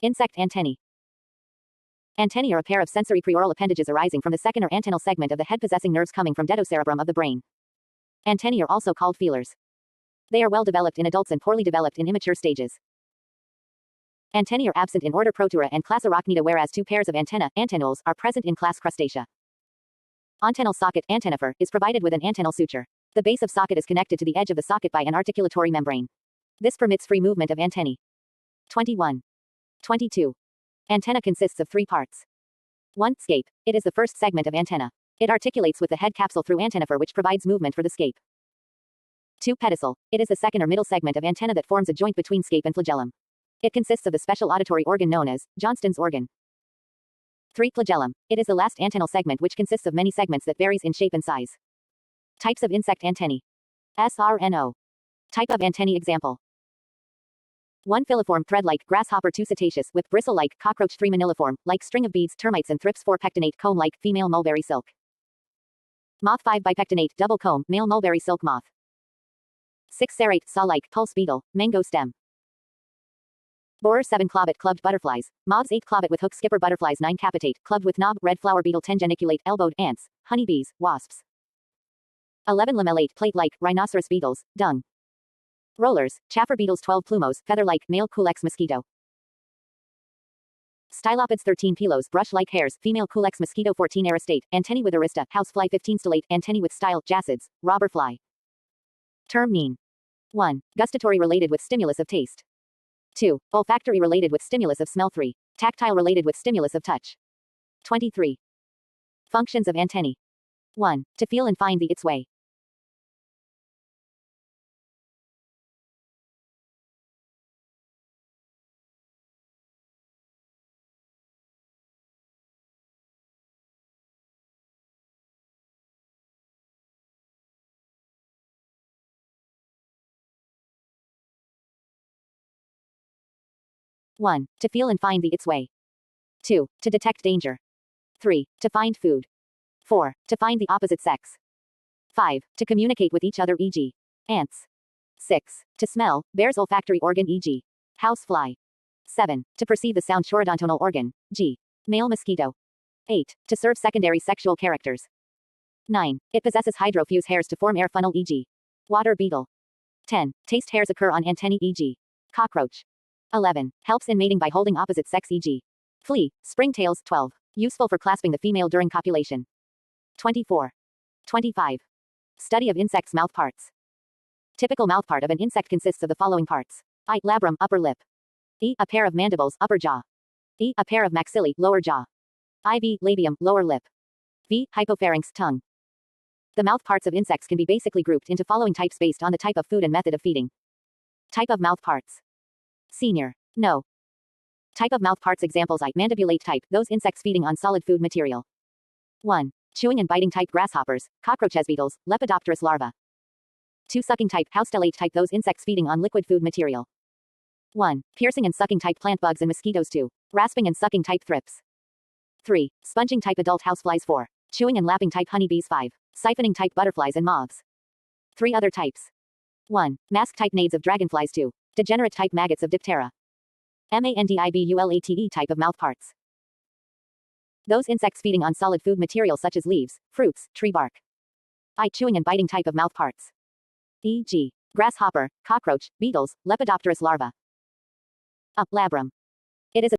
Insect antennae. Antennae are a pair of sensory preoral appendages arising from the second or antennal segment of the head possessing nerves coming from cerebrum of the brain. Antennae are also called feelers. They are well developed in adults and poorly developed in immature stages. Antennae are absent in order Protura and class Arachnida, whereas two pairs of antennae, antennules, are present in class Crustacea. Antennal socket, antennifer, is provided with an antennal suture. The base of socket is connected to the edge of the socket by an articulatory membrane. This permits free movement of antennae. 21. 22. Antenna consists of three parts. 1. Scape. It is the first segment of antenna. It articulates with the head capsule through antennifer, which provides movement for the scape. 2. Pedicel. It is the second or middle segment of antenna that forms a joint between scape and flagellum. It consists of the special auditory organ known as Johnston's organ. 3. Flagellum. It is the last antennal segment, which consists of many segments that varies in shape and size. Types of insect antennae. SRNO. Type of antennae example. 1. Filiform, thread-like, grasshopper. 2. Cetaceous, with bristle-like, cockroach. 3. Maniliform, like string of beads, termites and thrips. 4. Pectinate, comb-like, female mulberry silk. Moth. 5. Bipectinate, double comb, male mulberry silk moth. 6. Serrate, saw-like, pulse beetle, mango stem. Borer. 7. Clobit, clubbed butterflies. Moths. 8. Clobit with hook. Skipper butterflies. 9. Capitate, clubbed with knob, red flower beetle. 10. Geniculate, elbowed, ants, honeybees, wasps. 11. Lamellate, plate-like, rhinoceros beetles, dung. Rollers, chaffer beetles. 12. Plumose, feather-like, male culex mosquito. Stylopids. 13. Pelos, brush-like hairs, female culex mosquito. 14. Aristate, antennae with arista, housefly. 15. Stellate, antennae with style, jacids, robber fly. Term mean. 1. Gustatory, related with stimulus of taste. 2. Olfactory, related with stimulus of smell. 3. Tactile, related with stimulus of touch. 23. Functions of antennae. 1. To feel and find its way. 1. To feel and find its way. 2. To detect danger. 3. To find food. 4. To find the opposite sex. 5. To communicate with each other, e.g. ants. 6. To smell, bear's olfactory organ, e.g. housefly. 7. To perceive the sound, chorodontonal organ, g. male mosquito. 8. To serve secondary sexual characters. 9. It possesses hydrofuse hairs to form air funnel, e.g. water beetle. 10. Taste hairs occur on antennae, e.g. cockroach. 11. Helps in mating by holding opposite sex, e.g. flea, springtails. 12. Useful for clasping the female during copulation. 24. 25. Study of insects' mouth parts. Typical mouthpart of an insect consists of the following parts. I. Labrum, upper lip. E. A pair of mandibles, upper jaw. E. A pair of maxillae, lower jaw. IV. Labium, lower lip. V. Hypopharynx, tongue. The mouth parts of insects can be basically grouped into following types based on the type of food and method of feeding. Type of mouth parts. Senior. No. Type of mouth parts examples. I. Mandibulate type, those insects feeding on solid food material. 1. Chewing and biting type, grasshoppers, cockroaches, beetles, Lepidopterus larvae. 2. Sucking type, haustellate type, those insects feeding on liquid food material. 1. Piercing and sucking type, plant bugs and mosquitoes. 2. Rasping and sucking type, thrips. 3. Sponging type, adult houseflies. 4. Chewing and lapping type, honeybees. 5. Siphoning type, butterflies and moths. 3 other types. 1. Mask type, naiads of dragonflies. 2. Degenerate type, maggots of Diptera. Mandibulate type of mouth parts. Those insects feeding on solid food material such as leaves, fruits, tree bark. I. Chewing and biting type of mouth parts. E.g. grasshopper, cockroach, beetles, Lepidopterus larvae. A. Labrum. It is a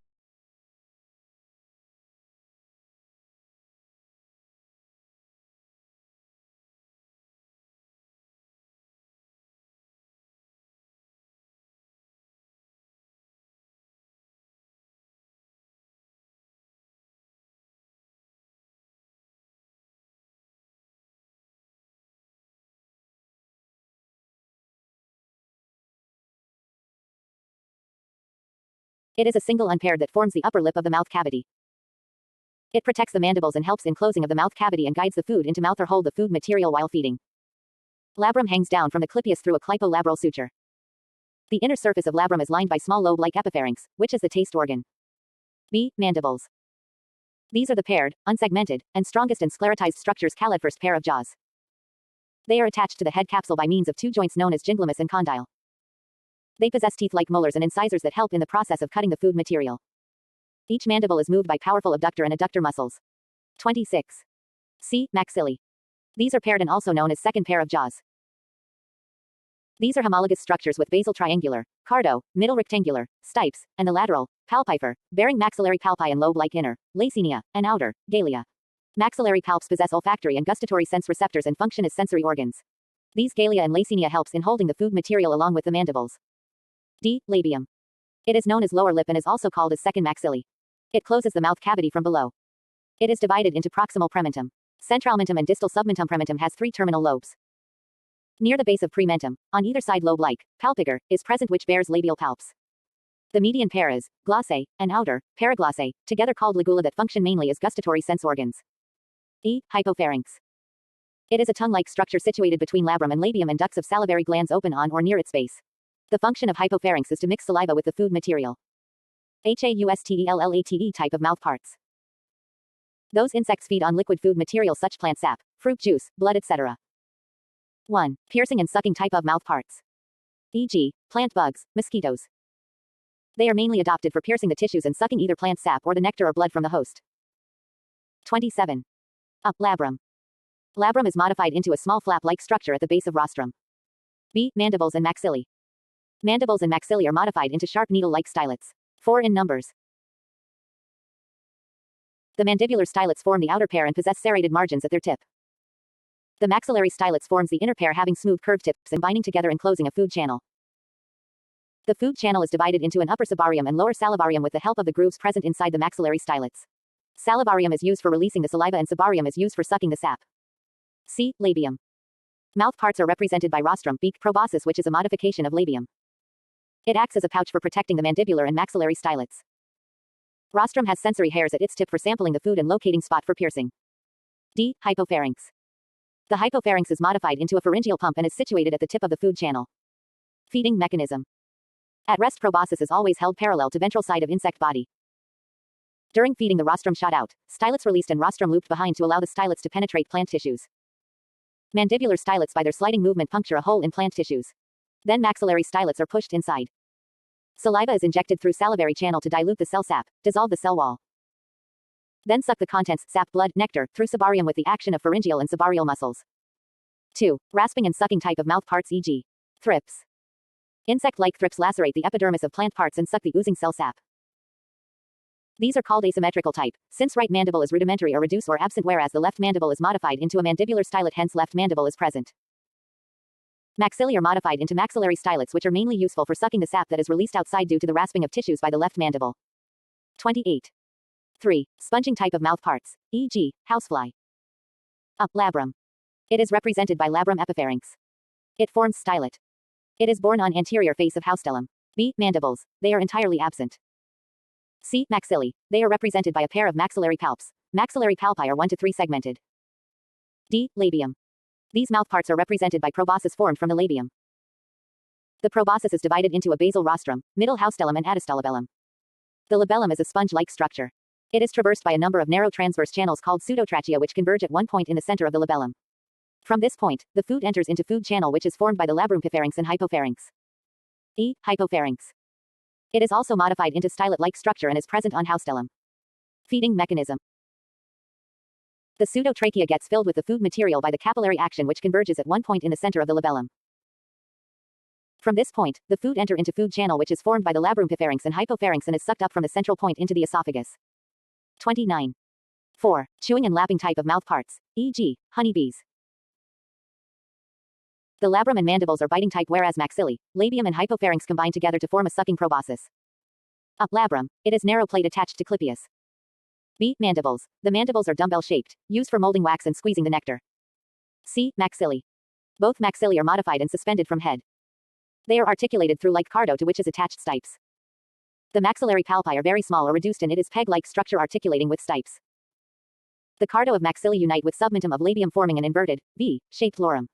It is a single unpaired that forms the upper lip of the mouth cavity. It protects the mandibles and helps in closing of the mouth cavity and guides the food into mouth or hold the food material while feeding. Labrum hangs down from the clypeus through a clipolabral suture. The inner surface of labrum is lined by small lobe-like epipharynx, which is the taste organ. B. Mandibles. These are the paired, unsegmented, and strongest and sclerotized structures calid first pair of jaws. They are attached to the head capsule by means of two joints known as ginglymus and condyle. They possess teeth like molars and incisors that help in the process of cutting the food material. Each mandible is moved by powerful abductor and adductor muscles. 26. C. Maxillae. These are paired and also known as second pair of jaws. These are homologous structures with basal triangular, cardo, middle rectangular, stipes, and the lateral, palpifer, bearing maxillary palpi and lobe-like inner, lacinium, and outer, galea. Maxillary palps possess olfactory and gustatory sense receptors and function as sensory organs. These galea and lacinium helps in holding the food material along with the mandibles. D. Labium. It is known as lower lip and is also called as second maxillae. It closes the mouth cavity from below. It is divided into proximal prementum, centralmentum and distal submentum. Prementum has 3 terminal lobes. Near the base of prementum, on either side lobe-like, palpigure, is present which bears labial palps. The median pair is, glossae, and outer, paraglossae, together called ligula that function mainly as gustatory sense organs. E. Hypopharynx. It is a tongue-like structure situated between labrum and labium and ducts of salivary glands open on or near its base. The function of hypopharynx is to mix saliva with the food material. Haustellate type of mouth parts. Those insects feed on liquid food material such plant sap, fruit juice, blood etc. 1. Piercing and sucking type of mouth parts. E.g., plant bugs, mosquitoes. They are mainly adopted for piercing the tissues and sucking either plant sap or the nectar or blood from the host. 27. Labrum. Labrum is modified into a small flap-like structure at the base of rostrum. B. Mandibles and maxillae. Mandibles and maxillae are modified into sharp needle-like stylets. 4 in numbers. The mandibular stylets form the outer pair and possess serrated margins at their tip. The maxillary stylets forms the inner pair having smooth curved tips and binding together enclosing a food channel. The food channel is divided into an upper cibarium and lower salivarium with the help of the grooves present inside the maxillary stylets. Salivarium is used for releasing the saliva and cibarium is used for sucking the sap. C. Labium. Mouth parts are represented by rostrum, beak, proboscis, which is a modification of labium. It acts as a pouch for protecting the mandibular and maxillary stylets. Rostrum has sensory hairs at its tip for sampling the food and locating spot for piercing. D. Hypopharynx. The hypopharynx is modified into a pharyngeal pump and is situated at the tip of the food channel. Feeding mechanism. At rest, proboscis is always held parallel to ventral side of insect body. During feeding, the rostrum shot out, stylets released and rostrum looped behind to allow the stylets to penetrate plant tissues. Mandibular stylets by their sliding movement puncture a hole in plant tissues. Then maxillary stylets are pushed inside. Saliva is injected through salivary channel to dilute the cell sap, dissolve the cell wall. Then suck the contents, sap, blood, nectar, through cibarium with the action of pharyngeal and cibarial muscles. 2. Rasping and sucking type of mouth parts, e.g. thrips. Insect-like thrips lacerate the epidermis of plant parts and suck the oozing cell sap. These are called asymmetrical type, since right mandible is rudimentary or reduced or absent whereas the left mandible is modified into a mandibular stylet, hence left mandible is present. Maxillae are modified into maxillary stylets which are mainly useful for sucking the sap that is released outside due to the rasping of tissues by the left mandible. 28. 3. Sponging type of mouth parts, e.g., housefly. Labrum. It is represented by labrum epipharynx. It forms stylet. It is borne on anterior face of haustellum. B. Mandibles. They are entirely absent. C. Maxillae. They are represented by a pair of maxillary palps. Maxillary palpi are 1 to 3 segmented. D. Labium. These mouth parts are represented by proboscis formed from the labium. The proboscis is divided into a basal rostrum, middle haustellum and atostolabellum. The labellum is a sponge-like structure. It is traversed by a number of narrow transverse channels called pseudotrachea which converge at one point in the center of the labellum. From this point, the food enters into food channel which is formed by the labrumpipharynx and hypopharynx. E. Hypopharynx. It is also modified into stylet-like structure and is present on haustellum. Feeding mechanism. The pseudotrachea gets filled with the food material by the capillary action which converges at one point in the center of the labellum. From this point, the food enter into food channel which is formed by the labrumpipharynx and hypopharynx and is sucked up from the central point into the esophagus. 29. 4. Chewing and lapping type of mouth parts, e.g., honeybees. The labrum and mandibles are biting type whereas maxillae, labium and hypopharynx combine together to form a sucking proboscis. Labrum. It is narrow plate attached to clypeus. B. Mandibles. The mandibles are dumbbell-shaped, used for molding wax and squeezing the nectar. C. Maxillae. Both maxillae are modified and suspended from head. They are articulated through like cardo to which is attached stipes. The maxillary palpi are very small or reduced and it is peg-like structure articulating with stipes. The cardo of maxillae unite with submentum of labium forming an inverted, V-shaped lorum.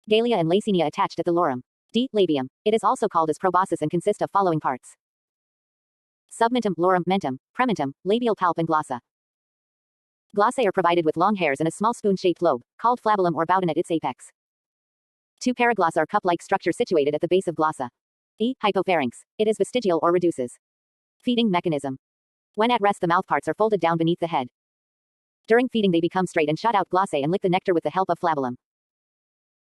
Galea and lacinium attached at the lorum. D. Labium. It is also called as proboscis and consists of following parts. Submentum, lorum, mentum, prementum, labial palp and glossa. Glossae are provided with long hairs and a small spoon-shaped lobe, called flabellum or bowden at its apex. 2 paraglossa are cup-like structure situated at the base of glossa. E. Hypopharynx. It is vestigial or reduces. Feeding mechanism. When at rest, the mouthparts are folded down beneath the head. During feeding, they become straight and shot out glossae and lick the nectar with the help of flabellum.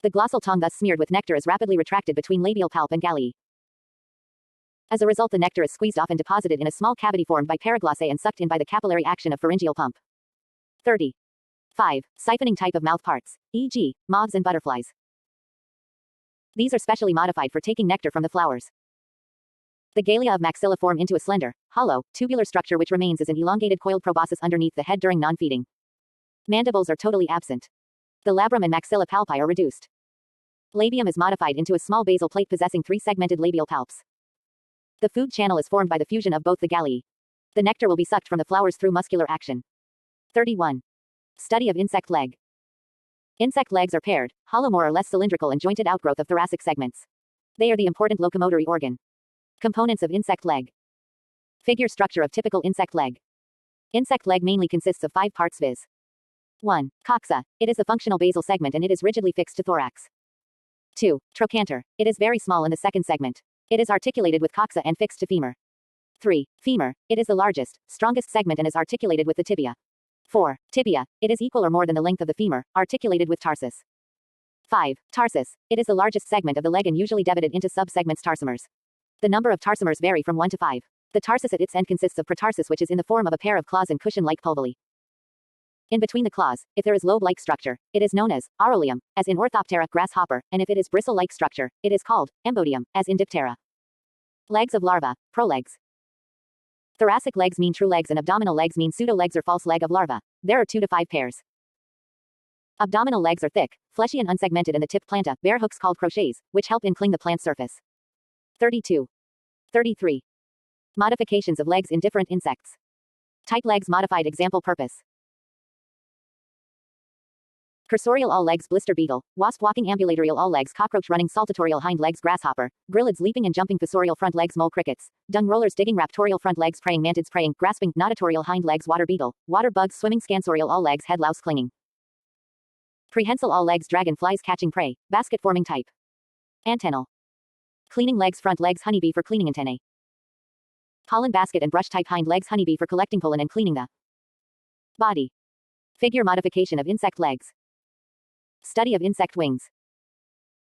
The glossal tongue, thus smeared with nectar, is rapidly retracted between labial palp and galli. As a result, the nectar is squeezed off and deposited in a small cavity formed by paraglossae and sucked in by the capillary action of pharyngeal pump. 35. Siphoning type of mouth parts, e.g., moths and butterflies. These are specially modified for taking nectar from the flowers. The galea of maxilla form into a slender, hollow, tubular structure which remains as an elongated coiled proboscis underneath the head during non-feeding. Mandibles are totally absent. The labrum and maxilla palpi are reduced. Labium is modified into a small basal plate possessing 3 segmented labial palps. The food channel is formed by the fusion of both the galli. The nectar will be sucked from the flowers through muscular action. 31. Study of insect leg. Insect legs are paired, hollow, more or less cylindrical and jointed outgrowth of thoracic segments. They are the important locomotory organ. Components of insect leg. Figure structure of typical insect leg. Insect leg mainly consists of 5 parts, viz. 1. Coxa. It is the functional basal segment and it is rigidly fixed to thorax. 2. Trochanter. It is very small in the second segment. It is articulated with coxa and fixed to femur. 3. Femur. It is the largest, strongest segment and is articulated with the tibia. 4. Tibia. It is equal or more than the length of the femur, articulated with tarsus. 5. Tarsus. It is the largest segment of the leg and usually divided into subsegments tarsomers. The number of tarsomers vary from 1 to 5. The tarsus at its end consists of protarsus, which is in the form of a pair of claws and cushion-like pulvuli. In between the claws, if there is lobe-like structure, it is known as aurolium, as in Orthoptera grasshopper, and if it is bristle-like structure, it is called embodium, as in Diptera. Legs of larva, prolegs. Thoracic legs mean true legs and abdominal legs mean pseudo-legs or false leg of larva. There are 2 to 5 pairs. Abdominal legs are thick, fleshy and unsegmented, and the tip planta bear hooks called crochets, which help incline the plant surface. 32. 33. Modifications of legs in different insects. Type legs modified. Example purpose. Cursorial all legs blister beetle, wasp walking ambulatorial all legs cockroach running saltatorial hind legs grasshopper, grillids leaping and jumping fossorial front legs mole crickets, dung rollers digging raptorial front legs praying mantids praying grasping natatorial hind legs water beetle, water bugs swimming scansorial all legs head louse clinging. Prehensile all legs dragonflies catching prey, basket forming type. Antennal. Cleaning legs front legs honeybee for cleaning antennae. Pollen basket and brush type hind legs honeybee for collecting pollen and cleaning the body. Figure modification of insect legs. Study of insect wings.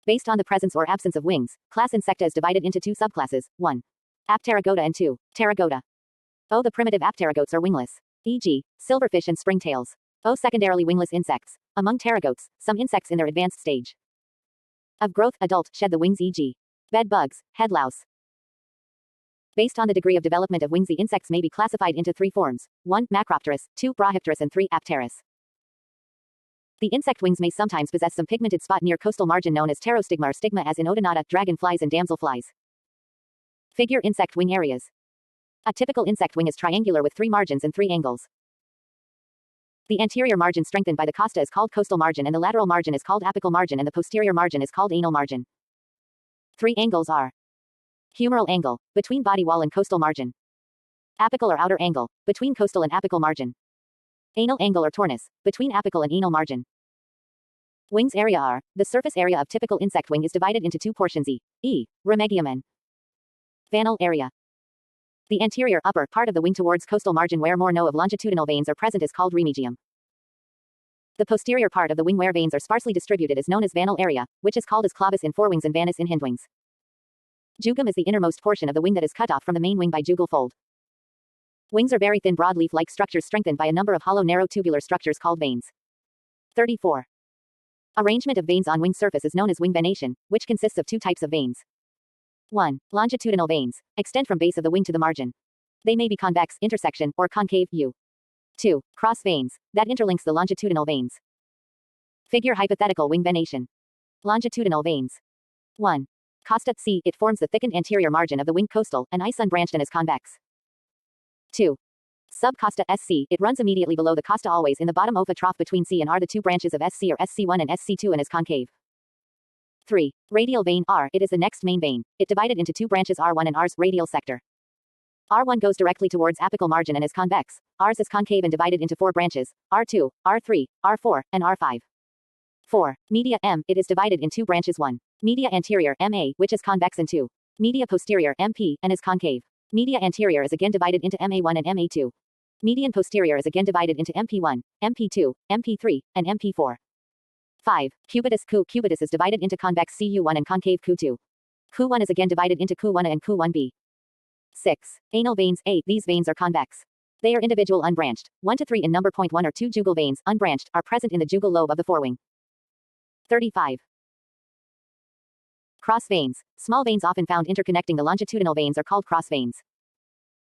Based on the presence or absence of wings, class Insecta is divided into 2 subclasses, 1. Apterygota and 2. Pterygota. O. The primitive apterygotes are wingless, e.g., silverfish and springtails. O. Secondarily wingless insects. Among pterygotes, some insects in their advanced stage of growth, adult, shed the wings, e.g., bed bugs, head louse. Based on the degree of development of wings, the insects may be classified into 3 forms, 1. Macropterus, 2. Brachypterus and 3. Apterus. The insect wings may sometimes possess some pigmented spot near costal margin known as pterostigma or stigma, as in odonata, dragonflies and damselflies. Figure insect wing areas. A typical insect wing is triangular with 3 margins and 3 angles. The anterior margin strengthened by the costa is called costal margin and the lateral margin is called apical margin and the posterior margin is called anal margin. 3 angles are: humeral angle, between body wall and costal margin. Apical or outer angle, between costal and apical margin. Anal angle or tornus, between apical and anal margin. Wings area are: the surface area of typical insect wing is divided into 2 portions, e. Remigium and vanal area. The anterior upper part of the wing towards costal margin where more of longitudinal veins are present is called remigium. The posterior part of the wing where veins are sparsely distributed is known as vanal area, which is called as clavus in forewings and vanus in hindwings. Jugum is the innermost portion of the wing that is cut off from the main wing by jugal fold. Wings are very thin broadleaf-like structures strengthened by a number of hollow narrow tubular structures called veins. 34. Arrangement of veins on wing surface is known as wing venation, which consists of 2 types of veins. 1. Longitudinal veins, extend from base of the wing to the margin. They may be convex, intersection, or concave, U. 2. Cross veins, that interlinks the longitudinal veins. Figure hypothetical wing venation. Longitudinal veins. 1. Costa, C. It forms the thickened anterior margin of the wing costal, and I unbranched and is convex. 2. Subcosta, SC. It runs immediately below the costa always in the bottom of a trough between C and R, the 2 branches of SC or SC1 and SC2 and is concave. 3. Radial vein, R. It is the next main vein. It divided into 2 branches R1 and R's radial sector. R1 goes directly towards apical margin and is convex. R's is concave and divided into 4 branches, R2, R3, R4, and R5. 4. Media, M. It is divided in 2 branches, 1. Media anterior, MA, which is convex, and 2. Media posterior, MP, and is concave. Media anterior is again divided into MA1 and MA2. Median posterior is again divided into MP1, MP2, MP3, and MP4. 5. Cubitus Cubitus is divided into convex CU1 and concave Cu2. Cu1 is again divided into Cu1A and Cu1B. 6. Anal veins A. These veins are convex. They are individual unbranched. 1 to 3 in number. 1 or 2 jugal veins, unbranched, are present in the jugal lobe of the forewing. 35. Cross veins. Small veins often found interconnecting the longitudinal veins are called cross veins.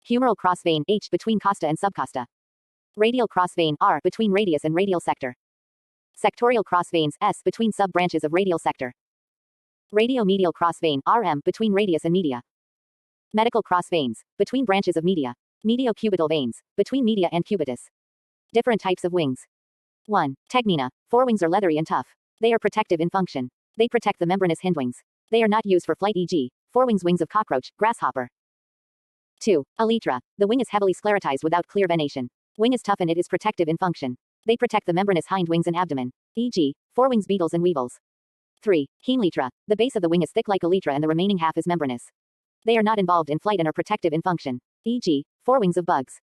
Humeral cross vein H between costa and subcosta. Radial cross vein R between radius and radial sector. Sectorial cross veins S between sub-branches of radial sector. Radiomedial cross vein RM between radius and media. Medical cross veins between branches of media. Mediocubital veins between media and cubitus. Different types of wings. 1. Tegmina. Forewings are leathery and tough. They are protective in function. They protect the membranous hindwings. They are not used for flight, e.g., forewings wings of cockroach, grasshopper. 2. Elytra. The wing is heavily sclerotized without clear venation. Wing is tough and it is protective in function. They protect the membranous hind wings and abdomen, e.g., forewings beetles and weevils. 3. Hemelytra. The base of the wing is thick like elytra and the remaining half is membranous. They are not involved in flight and are protective in function, e.g., forewings of bugs.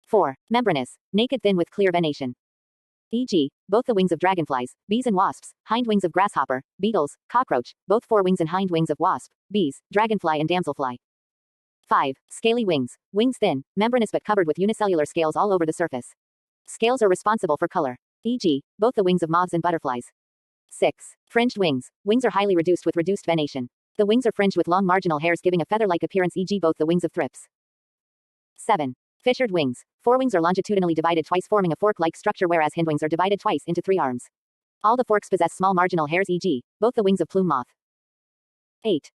4. Membranous. Naked thin with clear venation. E.g., both the wings of dragonflies, bees and wasps, hind wings of grasshopper, beetles, cockroach, both forewings and hind wings of wasp, bees, dragonfly and damselfly. 5. Scaly wings. Wings thin, membranous but covered with unicellular scales all over the surface. Scales are responsible for color, e.g., both the wings of moths and butterflies. 6. Fringed wings. Wings are highly reduced with reduced venation. The wings are fringed with long marginal hairs giving a feather-like appearance, e.g., both the wings of thrips. 7. Fissured wings. Forewings are longitudinally divided twice forming a fork-like structure whereas hindwings are divided twice into 3 arms. All the forks possess small marginal hairs, e.g., both the wings of plume moth. 8.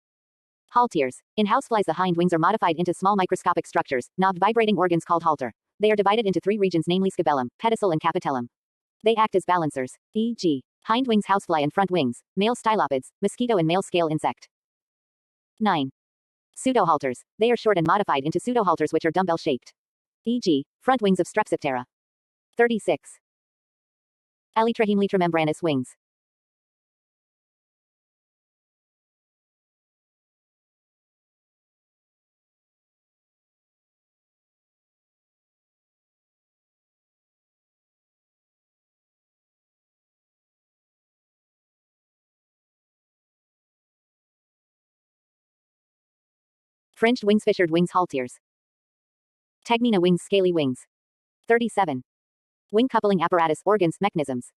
Halteres. In houseflies the hind wings are modified into small microscopic structures, knobbed vibrating organs called halter. They are divided into 3 regions, namely scabellum, pedicel and capitellum. They act as balancers, e.g., hind wings housefly and front wings, male stylopids, mosquito and male scale insect. 9. Pseudohalters. They are short and modified into pseudohalters which are dumbbell-shaped. E.g., front wings of Strepsiptera. 36. Elytra hemelytra membranous wings. Fringed wings, fissured wings, halteres. Tegmina wings, scaly wings. 37. Wing coupling apparatus, organs, mechanisms.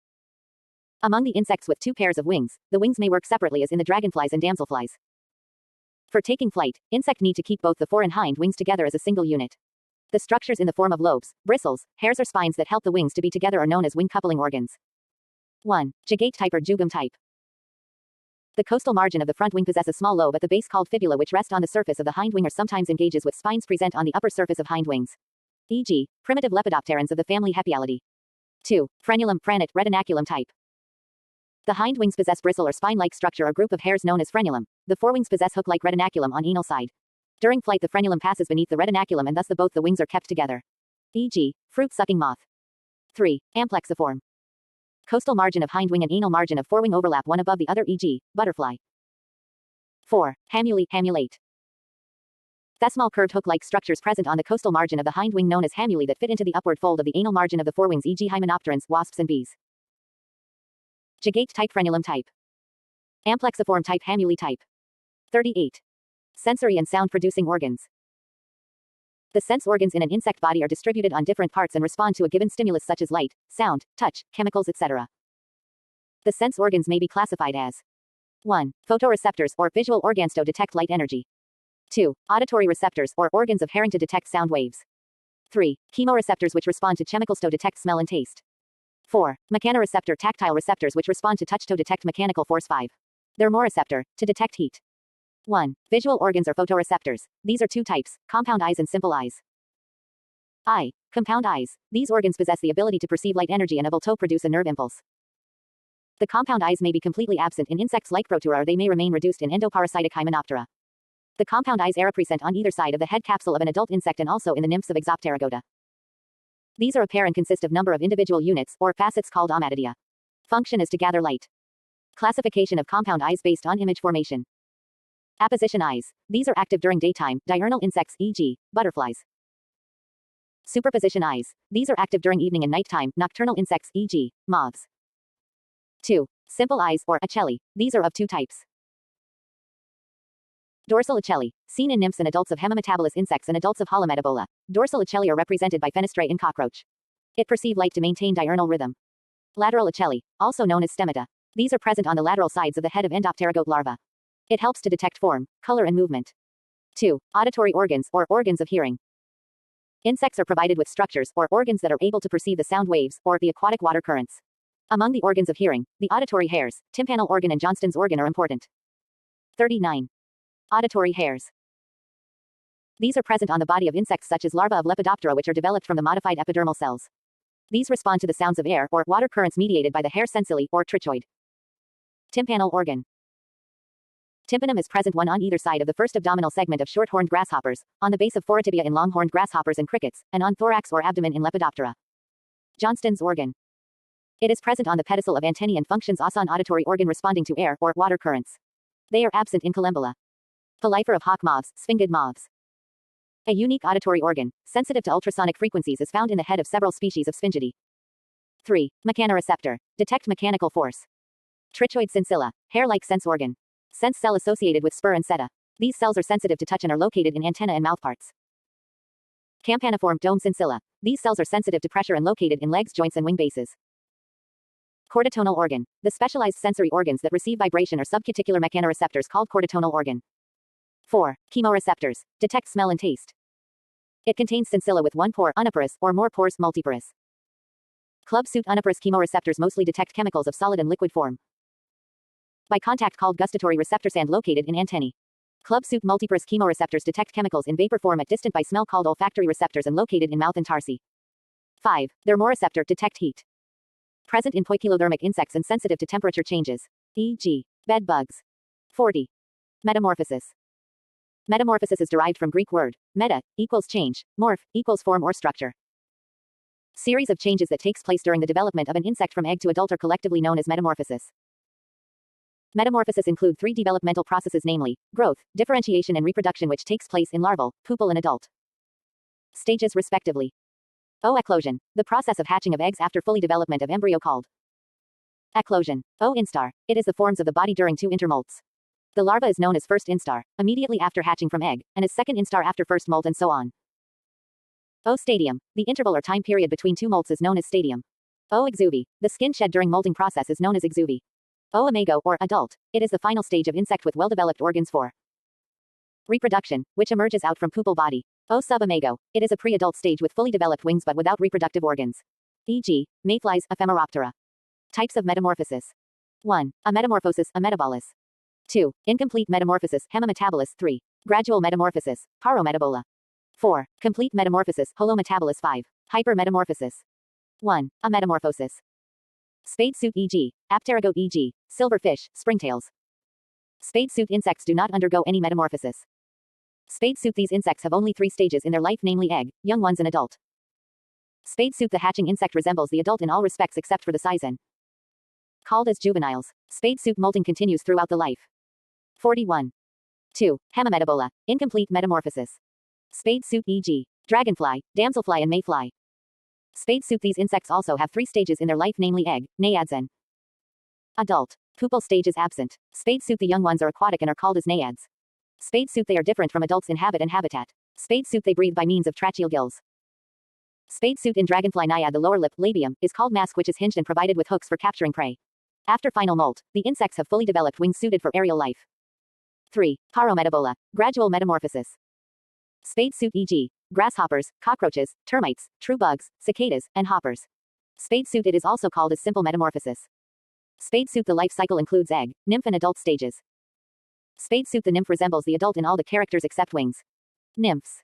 Among the insects with 2 pairs of wings, the wings may work separately as in the dragonflies and damselflies. For taking flight, insect need to keep both the fore and hind wings together as a single unit. The structures in the form of lobes, bristles, hairs or spines that help the wings to be together are known as wing coupling organs. 1. Jugate type or jugum type. The costal margin of the front wing possesses a small lobe at the base called fibula which rests on the surface of the hind wing or sometimes engages with spines present on the upper surface of hind wings. E.g., primitive lepidopterans of the family Hepialidae. 2. Frenulum, franate, retinaculum type. The hind wings possess bristle or spine-like structure or group of hairs known as frenulum. The forewings possess hook-like retinaculum on anal side. During flight the frenulum passes beneath the retinaculum and thus both the wings are kept together. E.g., fruit-sucking moth. 3. Amplexiform. Costal margin of hind wing and anal margin of forewing overlap one above the other, e.g., butterfly. 4. Hamulate. The small curved hook-like structures present on the costal margin of the hind wing known as hamuli that fit into the upward fold of the anal margin of the forewings, e.g. hymenopterans, wasps and bees. Jugate type, frenulum type. Amplexiform type, hamuli type. 38. Sensory and sound-producing organs. The sense organs in an insect body are distributed on different parts and respond to a given stimulus such as light, sound, touch, chemicals, etc. The sense organs may be classified as 1. Photoreceptors or visual organs to detect light energy. 2. Auditory receptors or organs of hearing to detect sound waves. 3. Chemoreceptors which respond to chemicals to detect smell and taste. 4. Mechanoreceptor tactile receptors which respond to touch to detect mechanical force. 5. Thermoreceptor to detect heat. 1. Visual organs or photoreceptors. These are 2 types, compound eyes and simple eyes. Eye. Compound eyes. These organs possess the ability to perceive light energy and able to produce a nerve impulse. The compound eyes may be completely absent in insects like Protura or they may remain reduced in endoparasitic Hymenoptera. The compound eyes are present on either side of the head capsule of an adult insect and also in the nymphs of Exopterygota. These are a pair and consist of number of individual units or facets called ommatidia. Function is to gather light. Classification of compound eyes based on image formation. Apposition eyes. These are active during daytime, diurnal insects e.g., butterflies. Superposition eyes. These are active during evening and nighttime, nocturnal insects e.g., moths. 2. Simple eyes or ocelli. These are of two types. Dorsal ocelli. Seen in nymphs and adults of hemimetabolous insects and adults of Holometabola. Dorsal ocelli are represented by fenestrae in cockroach. It perceive light to maintain diurnal rhythm. Lateral ocelli, also known as stemata. These are present on the lateral sides of the head of endopterygote larva. It helps to detect form, color and movement. 2. Auditory organs or organs of hearing. Insects are provided with structures or organs that are able to perceive the sound waves or the aquatic water currents. Among the organs of hearing, the auditory hairs, tympanal organ and Johnston's organ are important. 39. Auditory hairs. These are present on the body of insects such as larvae of Lepidoptera which are developed from the modified epidermal cells. These respond to the sounds of air or water currents mediated by the hair sensili or trichoid. Tympanal organ. Tympanum is present one on either side of the first abdominal segment of short-horned grasshoppers, on the base of forotibia in long-horned grasshoppers and crickets, and on thorax or abdomen in Lepidoptera. Johnston's organ. It is present on the pedicel of antennae and functions also an auditory organ responding to air or water currents. They are absent in Collembola. Polyper of hawk moths, sphingid moths. A unique auditory organ, sensitive to ultrasonic frequencies, is found in the head of several species of Sphingidae. 3. Mechanoreceptor. Detect mechanical force. Trichoid cincilla, hair-like sense organ. Sense cell associated with spur and seta. These cells are sensitive to touch and are located in antenna and mouthparts. Campaniform dome cincilla. These cells are sensitive to pressure and located in legs, joints and wing bases. Chordotonal organ. The specialized sensory organs that receive vibration are subcuticular mechanoreceptors called chordotonal organ. 4. Chemoreceptors. Detect smell and taste. It contains cincilla with one pore, uniporous, or more pores, multiporous. Club suit uniporous chemoreceptors mostly detect chemicals of solid and liquid form. By contact called gustatory receptor sand located in antennae. Club suit multiporous chemoreceptors detect chemicals in vapor form at distant by smell called olfactory receptors and located in mouth and tarsi. 5. Thermoreceptor detect heat. Present in poikilothermic insects and sensitive to temperature changes, e.g., bed bugs. 40. Metamorphosis. Metamorphosis is derived from Greek word, meta, equals change, morph, equals form or structure. Series of changes that takes place during the development of an insect from egg to adult are collectively known as metamorphosis. Metamorphosis include three developmental processes namely, growth, differentiation and reproduction which takes place in larval, pupal and adult stages respectively. O-eclosion, the process of hatching of eggs after fully development of embryo called eclosion. O-instar, it is the forms of the body during two intermolts. The larva is known as first instar, immediately after hatching from egg, and as second instar after first molt and so on. O-stadium, the interval or time period between two molts is known as stadium. O-exuvie, the skin shed during molting process is known as exuvie. O-imago, or adult, it is the final stage of insect with well-developed organs for reproduction, which emerges out from pupal body. O-subimago, it is a pre-adult stage with fully developed wings but without reproductive organs. E.g., mayflies, Ephemeroptera. Types of metamorphosis. 1. Ametamorphosis, ametabolous. 2. Incomplete metamorphosis, hemimetabolous. 3. Gradual metamorphosis, parometabola. 4. Complete metamorphosis, holometabolous. 5. Hypermetamorphosis. 1. Ametamorphosis. Spade suit e.g., apterygote e.g., silverfish, springtails. Spade suit insects do not undergo any metamorphosis. Spade suit these insects have only 3 stages in their life namely egg, young ones and adult. Spade suit the hatching insect resembles the adult in all respects except for the size and called as juveniles. Spade suit molting continues throughout the life. 41. 2. Hemimetabola, incomplete metamorphosis. Spade suit e.g., dragonfly, damselfly and mayfly. Spade suit these insects also have 3 stages in their life namely egg, naiads and adult. Pupal stage is absent. Spade suit the young ones are aquatic and are called as naiads. Spade suit they are different from adults in habit and habitat. Spade suit they breathe by means of tracheal gills. Spade suit in dragonfly naiad the lower lip, labium, is called mask which is hinged and provided with hooks for capturing prey. After final molt, the insects have fully developed wings suited for aerial life. 3. Parometabola, gradual metamorphosis. Spade suit e.g., grasshoppers, cockroaches, termites, true bugs, cicadas, and hoppers. Spade suit it is also called as simple metamorphosis. Spade suit the life cycle includes egg, nymph and adult stages. Spade suit the nymph resembles the adult in all the characters except wings. Nymphs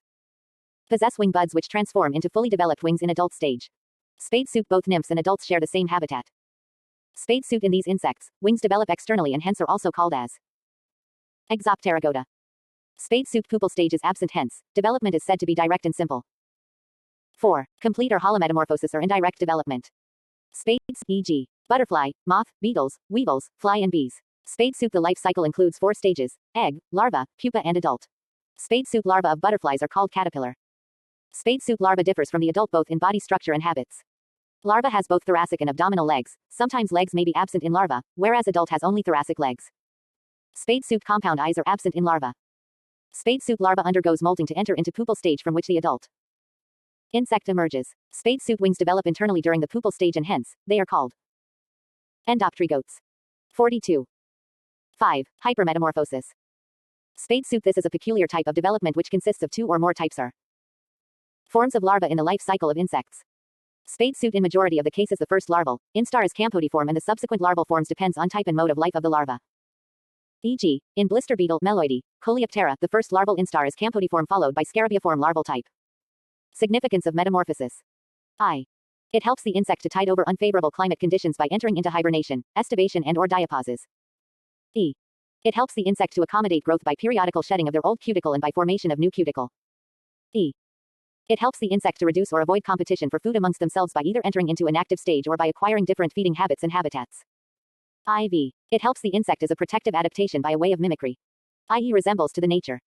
possess wing buds which transform into fully developed wings in adult stage. Spade suit both nymphs and adults share the same habitat. Spade suit in these insects, wings develop externally and hence are also called as exopterygota. Spade suit pupal stage is absent hence, development is said to be direct and simple. 4. Complete or holometamorphosis or indirect development. Spades, e.g., butterfly, moth, beetles, weevils, fly and bees. Spade soup. The life cycle includes 4 stages: egg, larva, pupa and adult. Spade soup larvae of butterflies are called caterpillar. Spade soup larva differs from the adult both in body structure and habits. Larva has both thoracic and abdominal legs. Sometimes legs may be absent in larva, whereas adult has only thoracic legs. Spade soup compound eyes are absent in larva. Spade soup larva undergoes molting to enter into pupal stage from which the adult insect emerges. Spade soup wings develop internally during the pupal stage and hence, they are called endopterygotes. 42. 5. Hypermetamorphosis. Spade soup. This is a peculiar type of development which consists of 2 or more types or forms of larvae in the life cycle of insects. Spade soup. In majority of the cases the first larval instar is campodiform and the subsequent larval forms depends on type and mode of life of the larva. E.g., in blister beetle Meloides, Coleoptera, the first larval instar is campodiform followed by scarabaeiform larval type. Significance of metamorphosis. I. It helps the insect to tide over unfavorable climate conditions by entering into hibernation, estivation and or diapauses. E. It helps the insect to accommodate growth by periodical shedding of their old cuticle and by formation of new cuticle. E. It helps the insect to reduce or avoid competition for food amongst themselves by either entering into an active stage or by acquiring different feeding habits and habitats. IV. It helps the insect as a protective adaptation by a way of mimicry, i.e. resembles to the nature.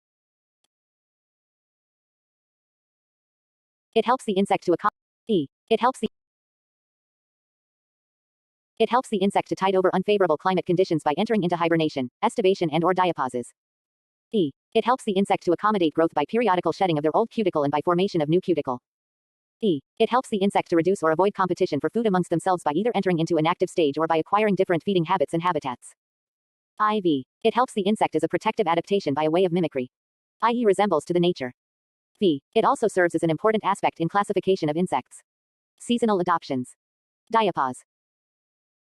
It helps the insect to It helps the insect to tide over unfavorable climate conditions by entering into hibernation, estivation and or diapauses. E. It helps the insect to accommodate growth by periodical shedding of their old cuticle and by formation of new cuticle. E. It helps the insect to reduce or avoid competition for food amongst themselves by either entering into an active stage or by acquiring different feeding habits and habitats. IV. It helps the insect as a protective adaptation by a way of mimicry, i.e. resembles to the nature. V. It also serves as an important aspect in classification of insects. Seasonal adoptions. Diapause.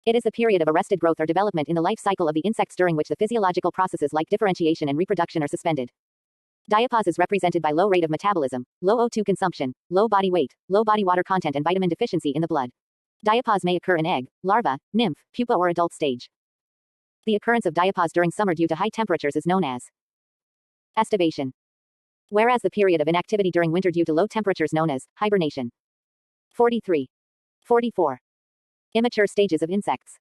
It is the period of arrested growth or development in the life cycle of the insects during which the physiological processes like differentiation and reproduction are suspended. Diapause is represented by low rate of metabolism, low O2 consumption, low body weight, low body water content and vitamin deficiency in the blood. Diapause may occur in egg, larva, nymph, pupa or adult stage. The occurrence of diapause during summer due to high temperatures is known as estivation, whereas the period of inactivity during winter due to low temperatures known as hibernation. 43. 44. Immature stages of insects.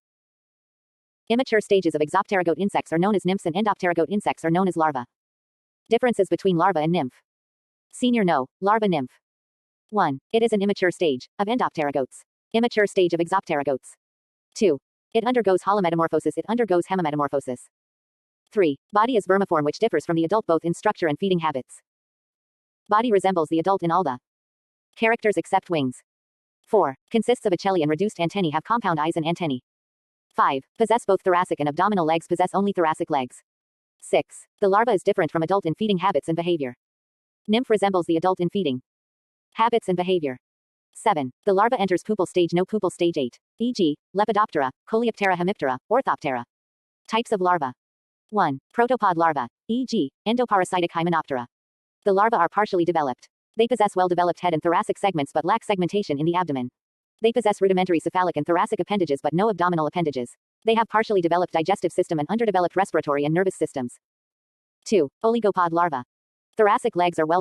Immature stages of exopterygote insects are known as nymphs and endopterygote insects are known as larvae. Differences between larva and nymph. Senior no, larva nymph. 1. It is an immature stage of endopterygotes. Immature stage of exopterygotes. 2. It undergoes holometamorphosis. It undergoes hemimetamorphosis. 3. Body is vermiform which differs from the adult both in structure and feeding habits. Body resembles the adult in all the characters except wings. 4. Consists of ocelli and reduced antennae have compound eyes and antennae. 5. Possess both thoracic and abdominal legs. Possess only thoracic legs. 6. The larva is different from adult in feeding habits and behavior. Nymph resembles the adult in feeding habits and behavior. 7. The larva enters pupal stage. No pupal stage. 8. E.g., Lepidoptera, Coleoptera, Hemiptera, Orthoptera. Types of larva. 1. Protopod larva, e.g., endoparasitic Hymenoptera. The larvae are partially developed. They possess well-developed head and thoracic segments but lack segmentation in the abdomen. They possess rudimentary cephalic and thoracic appendages but no abdominal appendages. They have partially developed digestive system and underdeveloped respiratory and nervous systems. 2. Oligopod larva. Thoracic legs are well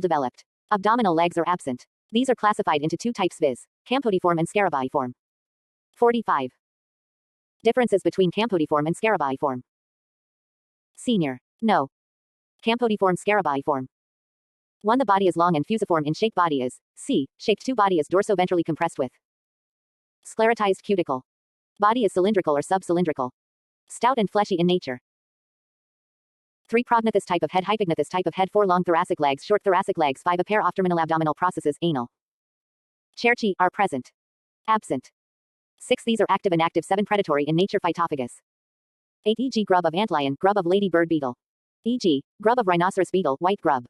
developed. Abdominal legs are absent. These are classified into 2 types viz. Campodiform and scarabaeiform. 45. Differences between campodiform and scarabaeiform. Senior. No. Campodiform scarabaeiform. 1. The body is long and fusiform in shape. Body is C-shaped. 2. Body is dorsoventrally compressed with sclerotized cuticle. Body is cylindrical or subcylindrical. Stout and fleshy in nature. 3. Prognathous type of head. Hypognathous type of head. 4. Long thoracic legs. Short thoracic legs. 5. A pair ofterminal abdominal processes. Anal cerci are present. Absent. 6. These are active and active. 7. Predatory in nature. Phytophagous. 8. E.g. grub of antlion. Grub of ladybird beetle. E.g. grub of rhinoceros beetle. White grub.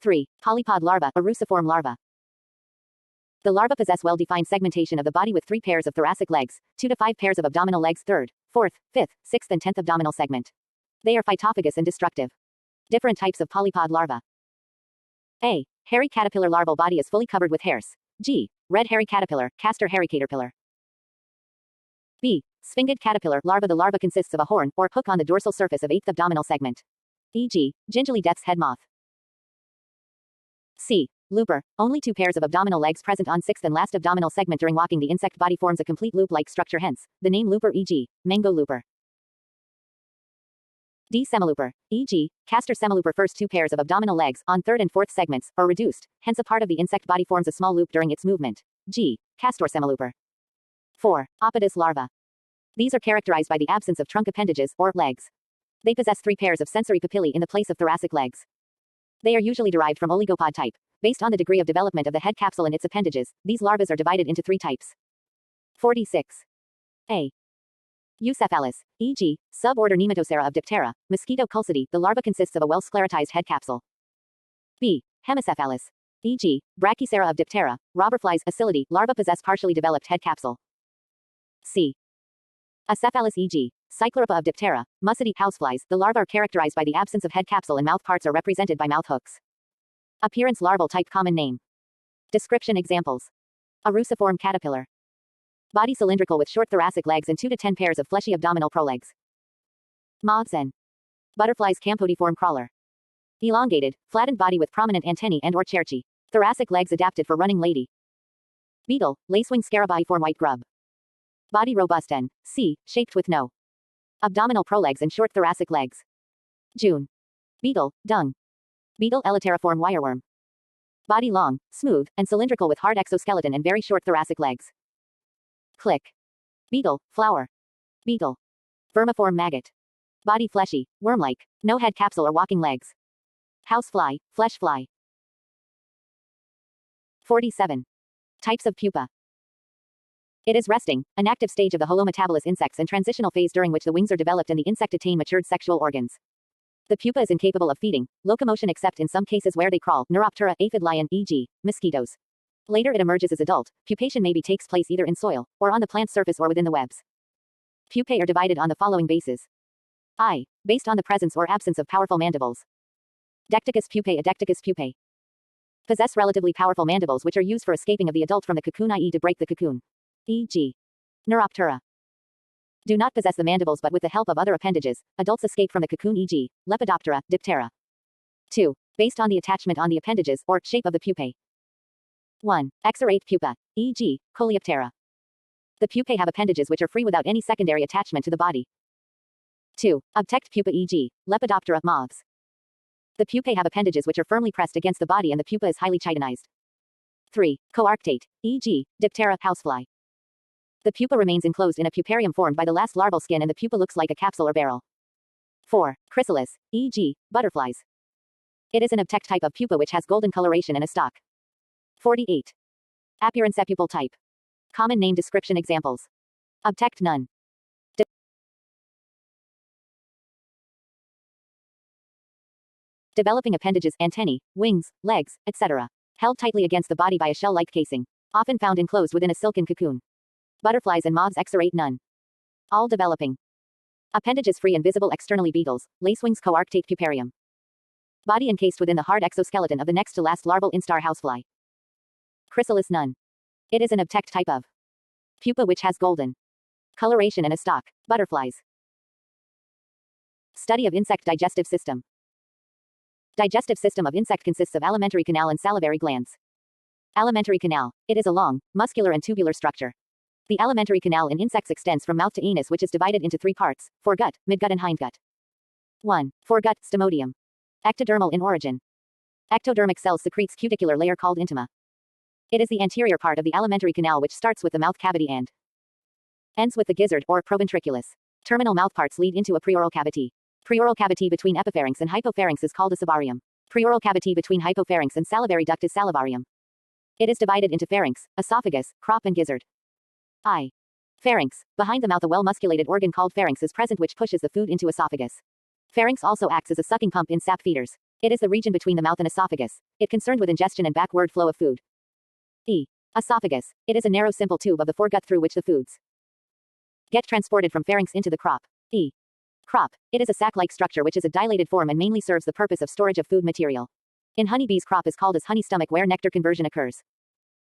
3. Polypod larva. A ruciform larva. The larvae possess well-defined segmentation of the body with 3 pairs of thoracic legs, 2 to 5 pairs of abdominal legs, 3rd, 4th, 5th, 6th and 10th abdominal segment. They are phytophagous and destructive. Different types of polypod larvae. A. Hairy caterpillar. Larval body is fully covered with hairs. G. Red hairy caterpillar, castor hairy caterpillar. B. Sphingid caterpillar. Larva. The larva consists of a horn, or hook on the dorsal surface of 8th abdominal segment. E.g., gingerly death's head moth. C. Looper. Only 2 pairs of abdominal legs present on 6th and last abdominal segment during walking. The insect body forms a complete loop-like structure, hence the name looper, e.g., mango looper. D. Semilooper, e.g., castor semilooper. First 2 pairs of abdominal legs on 3rd and 4th segments are reduced, hence a part of the insect body forms a small loop during its movement. G. Castor semilooper. 4. Apodous larva. These are characterized by the absence of trunk appendages, or legs. They possess 3 pairs of sensory papillae in the place of thoracic legs. They are usually derived from oligopod type. Based on the degree of development of the head capsule and its appendages, these larvae are divided into 3 types. 46. A. Eucephalus, e.g., suborder Nematocera of Diptera, mosquito culcidae. The larva consists of a well-sclerotized head capsule. B. Hemicephalus, e.g., Brachycera of Diptera, robberflies, Acilidae. Larvae possess partially developed head capsule. C. Acephalus, e.g., Cycloropa of Diptera, Mucidae, houseflies. The larvae are characterized by the absence of head capsule and mouth parts are represented by mouth hooks. Appearance larval type common name. Description examples. A ruciform caterpillar. Body cylindrical with short thoracic legs and 2 to 10 pairs of fleshy abdominal prolegs. Moths and butterflies. Campodiform crawler. Elongated, flattened body with prominent antennae and or cerci. Thoracic legs adapted for running. Lady. Beetle, lacewing scarabaeiform white grub. Body robust and C-shaped with no abdominal prolegs and short thoracic legs. June. Beetle, dung. Beetle elateriform wireworm. Body long, smooth, and cylindrical with hard exoskeleton and very short thoracic legs. Click. Beetle, flower. Beetle. Vermiform maggot. Body fleshy, worm-like, no head capsule or walking legs. Housefly, flesh fly. 47. Types of pupa. It is resting, an active stage of the holometabolous insects and transitional phase during which the wings are developed and the insect attain matured sexual organs. The pupa is incapable of feeding, locomotion except in some cases where they crawl, Neuroptera, aphid lion, e.g., mosquitoes. Later it emerges as adult. Pupation maybe takes place either in soil, or on the plant surface or within the webs. Pupae are divided on the following bases. I. Based on the presence or absence of powerful mandibles. Decticus pupae. Adecticus pupae possess relatively powerful mandibles which are used for escaping of the adult from the cocoon, i.e. to break the cocoon. E.g. Neuroptera do not possess the mandibles but with the help of other appendages, adults escape from the cocoon, e.g. Lepidoptera, Diptera. 2. Based on the attachment on the appendages, or shape of the pupae. 1. Exarate pupa, e.g., Coleoptera. The pupae have appendages which are free without any secondary attachment to the body. 2. Obtect pupa, e.g., Lepidoptera, moths. The pupae have appendages which are firmly pressed against the body and the pupa is highly chitinized. 3. Coarctate, e.g., Diptera, housefly. The pupa remains enclosed in a puparium formed by the last larval skin and the pupa looks like a capsule or barrel. 4. Chrysalis, e.g., butterflies. It is an obtect type of pupa which has golden coloration and a stalk. 48. Appearance epupal type. Common name. Description examples. Obtect none. Developing appendages, antennae, wings, legs, etc. Held tightly against the body by a shell-like casing. Often found enclosed within a silken cocoon. Butterflies and moths exarate none. All developing. Appendages free and visible externally. Beetles, lacewings. Coarctate puparium. Body encased within the hard exoskeleton of the next to last larval instar housefly. Chrysalis none. It is an obtect type of pupa which has golden coloration and a stalk. Butterflies. Study of insect digestive system. Digestive system of insect consists of alimentary canal and salivary glands. Alimentary canal. It is a long, muscular and tubular structure. The alimentary canal in insects extends from mouth to anus which is divided into 3 parts, foregut, midgut and hindgut. 1. Foregut, stomodium. Ectodermal in origin. Ectodermic cells secretes cuticular layer called intima. It is the anterior part of the alimentary canal which starts with the mouth cavity and ends with the gizzard or proventriculus. Terminal mouthparts lead into a preoral cavity. Preoral cavity between epipharynx and hypopharynx is called a sabarium. Preoral cavity between hypopharynx and salivary duct is salivarium. It is divided into pharynx, esophagus, crop and gizzard. I. Pharynx. Behind the mouth a well-musculated organ called pharynx is present which pushes the food into esophagus. Pharynx also acts as a sucking pump in sap feeders. It is the region between the mouth and esophagus. It concerned with ingestion and backward flow of food. E. Esophagus. It is a narrow simple tube of the foregut through which the foods get transported from pharynx into the crop. E. Crop. It is a sac-like structure which is a dilated form and mainly serves the purpose of storage of food material. In honeybees crop is called as honey stomach where nectar conversion occurs.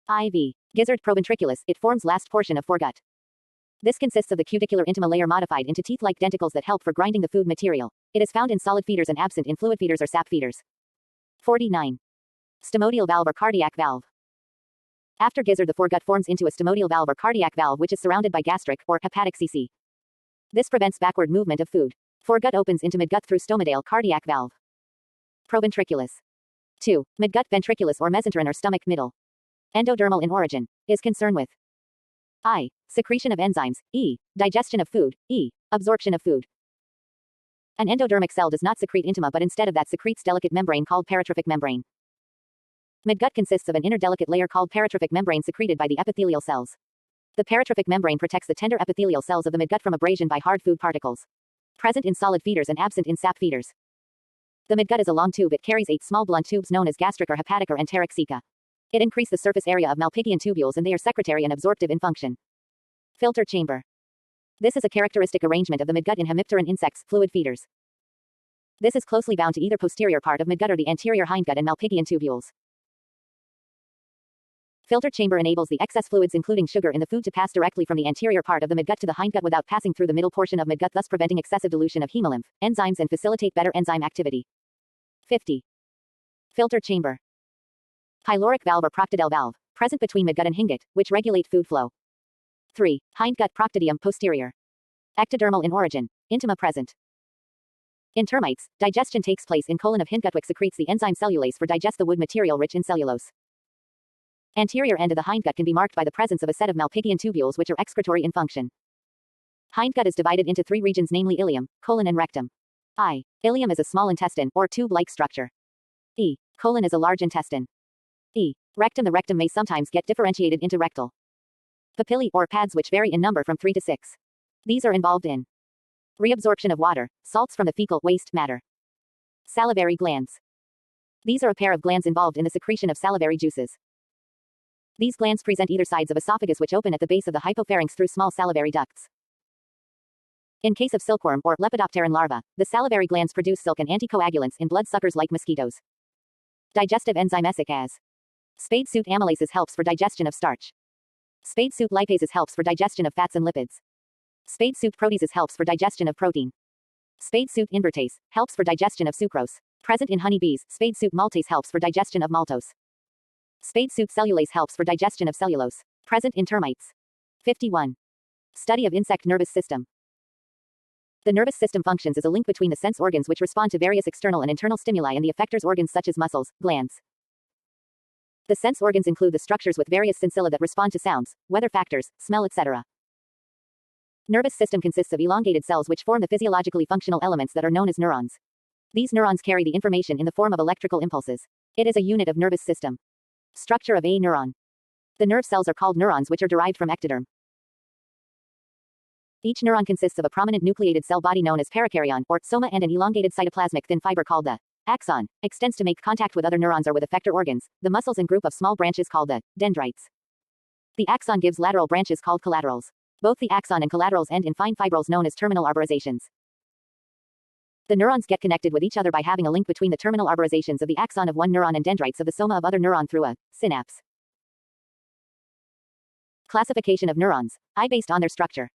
IV. Gizzard proventriculus. It forms last portion of foregut. This consists of the cuticular intima layer modified into teeth-like denticles that help for grinding the food material. It is found in solid feeders and absent in fluid feeders or sap feeders. 49. Stomotial valve or cardiac valve. After gizzard, the foregut forms into a stomotial valve or cardiac valve which is surrounded by gastric or hepatic cc. This prevents backward movement of food. Foregut opens into midgut through stomatale cardiac valve. Proventriculus. 2. Midgut ventriculus or mesenteron or stomach middle. Endodermal in origin. Is concerned with I. Secretion of enzymes. E. Digestion of food. E. Absorption of food. An endodermic cell does not secrete intima but instead of that secretes delicate membrane called peritrophic membrane. Midgut consists of an inner delicate layer called peritrophic membrane secreted by the epithelial cells. The peritrophic membrane protects the tender epithelial cells of the midgut from abrasion by hard food particles. Present in solid feeders and absent in sap feeders. The midgut is a long tube. It carries 8 small blunt tubes known as gastric or hepatic or enteric ceca. It increase the surface area of Malpighian tubules and they are secretory and absorptive in function. Filter chamber. This is a characteristic arrangement of the midgut in hemipteran insects, fluid feeders. This is closely bound to either posterior part of midgut or the anterior hindgut and Malpighian tubules. Filter chamber enables the excess fluids including sugar in the food to pass directly from the anterior part of the midgut to the hindgut without passing through the middle portion of midgut, thus preventing excessive dilution of hemolymph, enzymes and facilitate better enzyme activity. 50. Filter chamber. Pyloric valve or proctodel valve, present between midgut and hindgut, which regulate food flow. 3. Hindgut proctodeum posterior. Ectodermal in origin, intima present. In termites, digestion takes place in colon of hindgut which secretes the enzyme cellulase for digest the wood material rich in cellulose. Anterior end of the hindgut can be marked by the presence of a set of Malpighian tubules which are excretory in function. Hindgut is divided into 3 regions, namely ileum, colon and rectum. I. Ileum is a small intestine, or tube-like structure. E. Colon is a large intestine. E. Rectum. The rectum may sometimes get differentiated into rectal papillae, or pads which vary in number from 3 to 6. These are involved in reabsorption of water, salts from the fecal waste matter. Salivary glands. These are a pair of glands involved in the secretion of salivary juices. These glands present either sides of esophagus which open at the base of the hypopharynx through small salivary ducts. In case of silkworm or lepidopteran larva, the salivary glands produce silk and anticoagulants in bloodsuckers like mosquitoes. Digestive enzyme as spade suit amylases helps for digestion of starch. Spade suit lipases helps for digestion of fats and lipids. Spade suit proteases helps for digestion of protein. Spade suit invertase helps for digestion of sucrose. Present in honeybees, spade suit maltase helps for digestion of maltose. Spade suit cellulase helps for digestion of cellulose. Present in termites. 51. Study of insect nervous system. The nervous system functions as a link between the sense organs which respond to various external and internal stimuli and the effectors organs such as muscles, glands. The sense organs include the structures with various sensilla that respond to sounds, weather factors, smell, etc. Nervous system consists of elongated cells which form the physiologically functional elements that are known as neurons. These neurons carry the information in the form of electrical impulses. It is a unit of nervous system. Structure of a neuron. The nerve cells are called neurons which are derived from ectoderm. Each neuron consists of a prominent nucleated cell body known as perikaryon, or soma, and an elongated cytoplasmic thin fiber called the axon, extends to make contact with other neurons or with effector organs, the muscles and group of small branches called the dendrites. The axon gives lateral branches called collaterals. Both the axon and collaterals end in fine fibrils known as terminal arborizations. The neurons get connected with each other by having a link between the terminal arborizations of the axon of one neuron and dendrites of the soma of other neuron through a synapse. Classification of neurons, I based on their structure.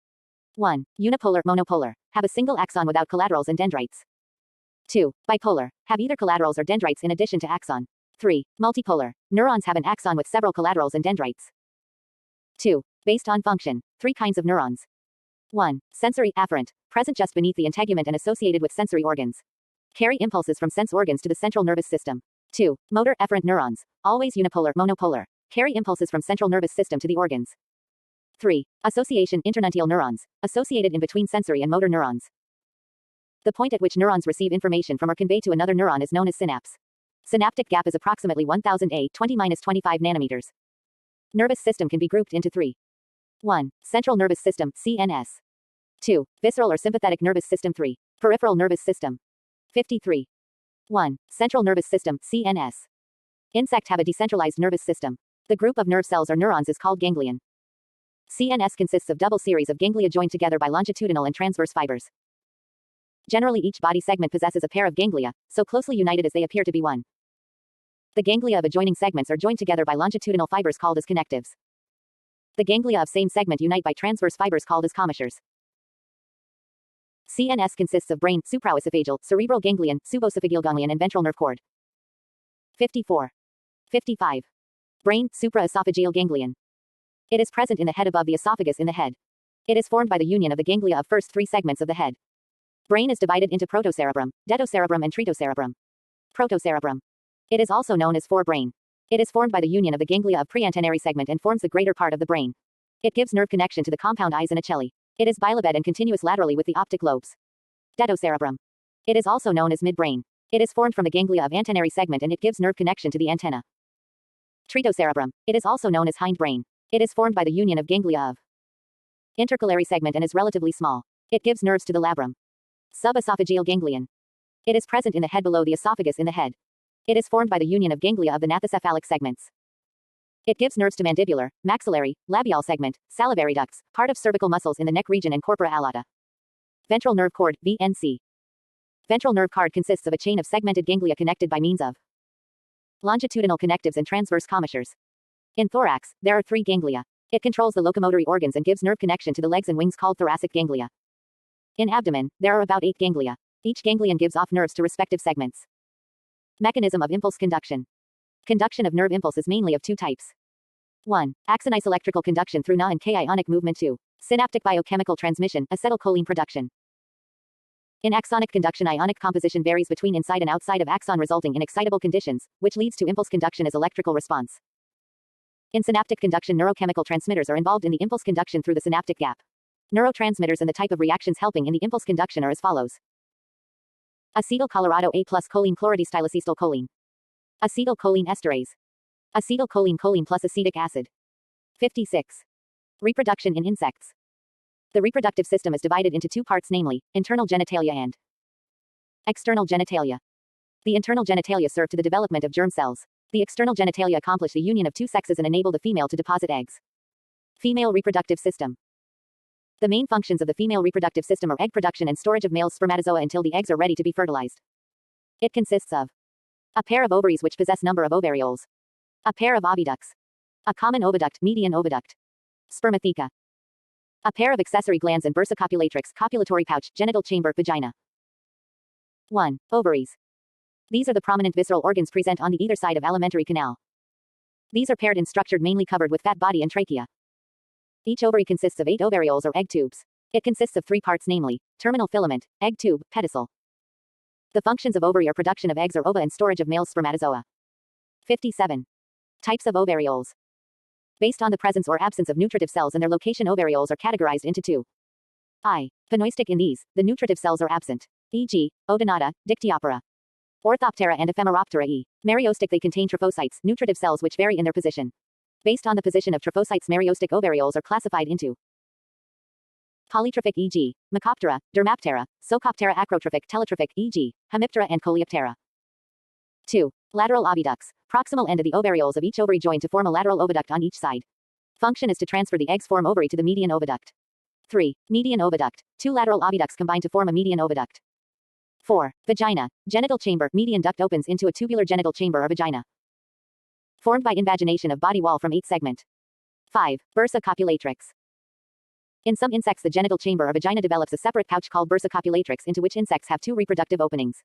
1. Unipolar, monopolar, have a single axon without collaterals and dendrites. 2. Bipolar, have either collaterals or dendrites in addition to axon. 3. Multipolar, neurons have an axon with several collaterals and dendrites. 2. Based on function, 3 kinds of neurons. 1. Sensory, afferent, present just beneath the integument and associated with sensory organs. Carry impulses from sense organs to the central nervous system. 2. Motor, efferent neurons, always unipolar, monopolar, carry impulses from central nervous system to the organs. 3. Association, internuntial neurons, associated in between sensory and motor neurons. The point at which neurons receive information from or convey to another neuron is known as synapse. Synaptic gap is approximately 1000 A 20-25 nanometers. Nervous system can be grouped into 3. 1. Central nervous system, CNS. 2. Visceral or sympathetic nervous system. 3. Peripheral nervous system. 53. 1. Central nervous system, CNS. Insect have a decentralized nervous system. The group of nerve cells or neurons is called ganglion. CNS consists of double series of ganglia joined together by longitudinal and transverse fibers. Generally each body segment possesses a pair of ganglia, so closely united as they appear to be one. The ganglia of adjoining segments are joined together by longitudinal fibers called as connectives. The ganglia of same segment unite by transverse fibers called as commissures. CNS consists of brain, supraoesophageal, cerebral ganglion, subosophageal ganglion and ventral nerve cord. 54. 55. Brain, supraesophageal ganglion. It is present in the head above the esophagus in the head. It is formed by the union of the ganglia of first three segments of the head. Brain is divided into protocerebrum, detocerebrum and tritocerebrum. Protocerebrum. It is also known as forebrain. It is formed by the union of the ganglia of preantennary segment and forms the greater part of the brain. It gives nerve connection to the compound eyes and ocelli. It is bilobed and continuous laterally with the optic lobes. Detocerebrum. It is also known as midbrain. It is formed from the ganglia of antennary segment and it gives nerve connection to the antenna. Tritocerebrum. It is also known as hindbrain. It is formed by the union of ganglia of intercalary segment and is relatively small. It gives nerves to the labrum. Subesophageal ganglion. It is present in the head below the esophagus in the head. It is formed by the union of ganglia of the gnathocephalic segments. It gives nerves to mandibular, maxillary, labial segment, salivary ducts, part of cervical muscles in the neck region and corpora allata. Ventral nerve cord, VNC. Ventral nerve cord consists of a chain of segmented ganglia connected by means of longitudinal connectives and transverse commissures. In thorax, there are 3 ganglia. It controls the locomotory organs and gives nerve connection to the legs and wings called thoracic ganglia. In abdomen, there are about 8 ganglia. Each ganglion gives off nerves to respective segments. Mechanism of impulse conduction. Conduction of nerve impulse is mainly of 2 types. 1. Axonized electrical conduction through Na and K ionic movement. 2. Synaptic biochemical transmission, acetylcholine production. In axonic conduction, ionic composition varies between inside and outside of axon, resulting in excitable conditions, which leads to impulse conduction as electrical response. In synaptic conduction, neurochemical transmitters are involved in the impulse conduction through the synaptic gap. Neurotransmitters and the type of reactions helping in the impulse conduction are as follows. Acetyl colorado A plus choline chlorodestylacetylcholine. Acetylcholine esterase. Acetylcholine choline plus acetic acid. 56. Reproduction in insects. The reproductive system is divided into 2 parts, namely, internal genitalia and external genitalia. The internal genitalia serve to the development of germ cells. The external genitalia accomplish the union of 2 sexes and enable the female to deposit eggs. Female reproductive system. The main functions of the female reproductive system are egg production and storage of male spermatozoa until the eggs are ready to be fertilized. It consists of a pair of ovaries which possess number of ovarioles, a pair of oviducts, a common oviduct, median oviduct, spermatheca, a pair of accessory glands and bursa copulatrix, copulatory pouch, genital chamber, vagina. 1. Ovaries. These are the prominent visceral organs present on the either side of alimentary canal. These are paired and structured, mainly covered with fat body and trachea. Each ovary consists of 8 ovarioles or egg tubes. It consists of 3 parts, namely, terminal filament, egg tube, pedicel. The functions of ovary are production of eggs or ova and storage of male spermatozoa. 57. Types of ovarioles. Based on the presence or absence of nutritive cells and their location, ovarioles are categorized into 2. I. Panoistic. In these, the nutritive cells are absent, e.g., Odonata, Dictyoptera, Orthoptera and Ephemeroptera. E. Mereostic. They contain trophocytes, nutritive cells which vary in their position. Based on the position of trophocytes, mereostic ovarioles are classified into polytrophic, e.g., Mecoptera, Dermaptera, Socoptera, acrotrophic, teletrophic, e.g., Hemiptera and Coleoptera. 2. Lateral oviducts. Proximal end of the ovarioles of each ovary join to form a lateral oviduct on each side. Function is to transfer the eggs form ovary to the median oviduct. 3. Median oviduct. 2 lateral oviducts combine to form a median oviduct. 4. Vagina. Genital chamber. Median duct opens into a tubular genital chamber or vagina. Formed by invagination of body wall from 8 segment. 5. Bursa copulatrix. In some insects, the genital chamber or vagina develops a separate pouch called bursa copulatrix, into which insects have 2 reproductive openings.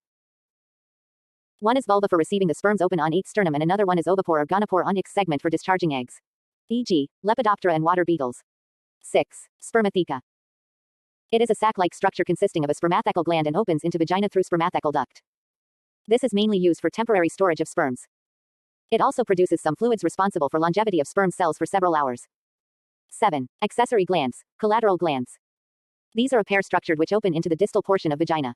One is vulva for receiving the sperms open on 8 sternum and another one is ovipore or gonopore on X segment for discharging eggs. E.g., Lepidoptera and water beetles. 6. Spermatheca. It is a sac-like structure consisting of a spermathecal gland and opens into vagina through spermathecal duct. This is mainly used for temporary storage of sperms. It also produces some fluids responsible for longevity of sperm cells for several hours. 7. Accessory glands, collateral glands. These are a pair structured which open into the distal portion of vagina.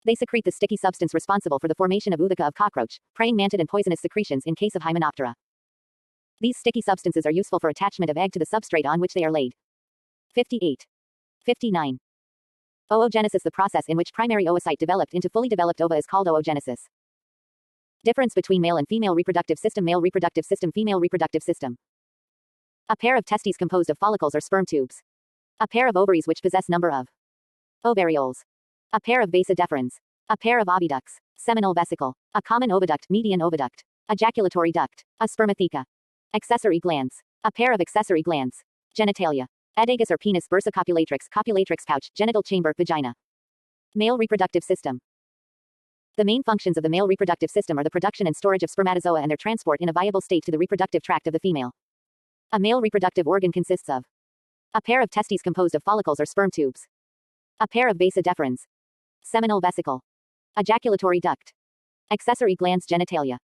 They secrete the sticky substance responsible for the formation of ootheca of cockroach, praying mantid and poisonous secretions in case of Hymenoptera. These sticky substances are useful for attachment of egg to the substrate on which they are laid. 58. 59. Oogenesis. The process in which primary oocyte developed into fully developed ova is called oogenesis. Difference between male and female reproductive system. Male reproductive system, female reproductive system. A pair of testes composed of follicles or sperm tubes. A pair of ovaries which possess number of ovarioles. A pair of vasa deferens. A pair of oviducts. Seminal vesicle. A common oviduct, median oviduct. Ejaculatory duct. A spermatheca. Accessory glands. A pair of accessory glands. Genitalia. Edegus or penis. Bursa copulatrix, copulatrix pouch, genital chamber, vagina. Male reproductive system. The main functions of the male reproductive system are the production and storage of spermatozoa and their transport in a viable state to the reproductive tract of the female. A male reproductive organ consists of a pair of testes composed of follicles or sperm tubes, a pair of vasa deferens, seminal vesicle, ejaculatory duct, accessory glands genitalia.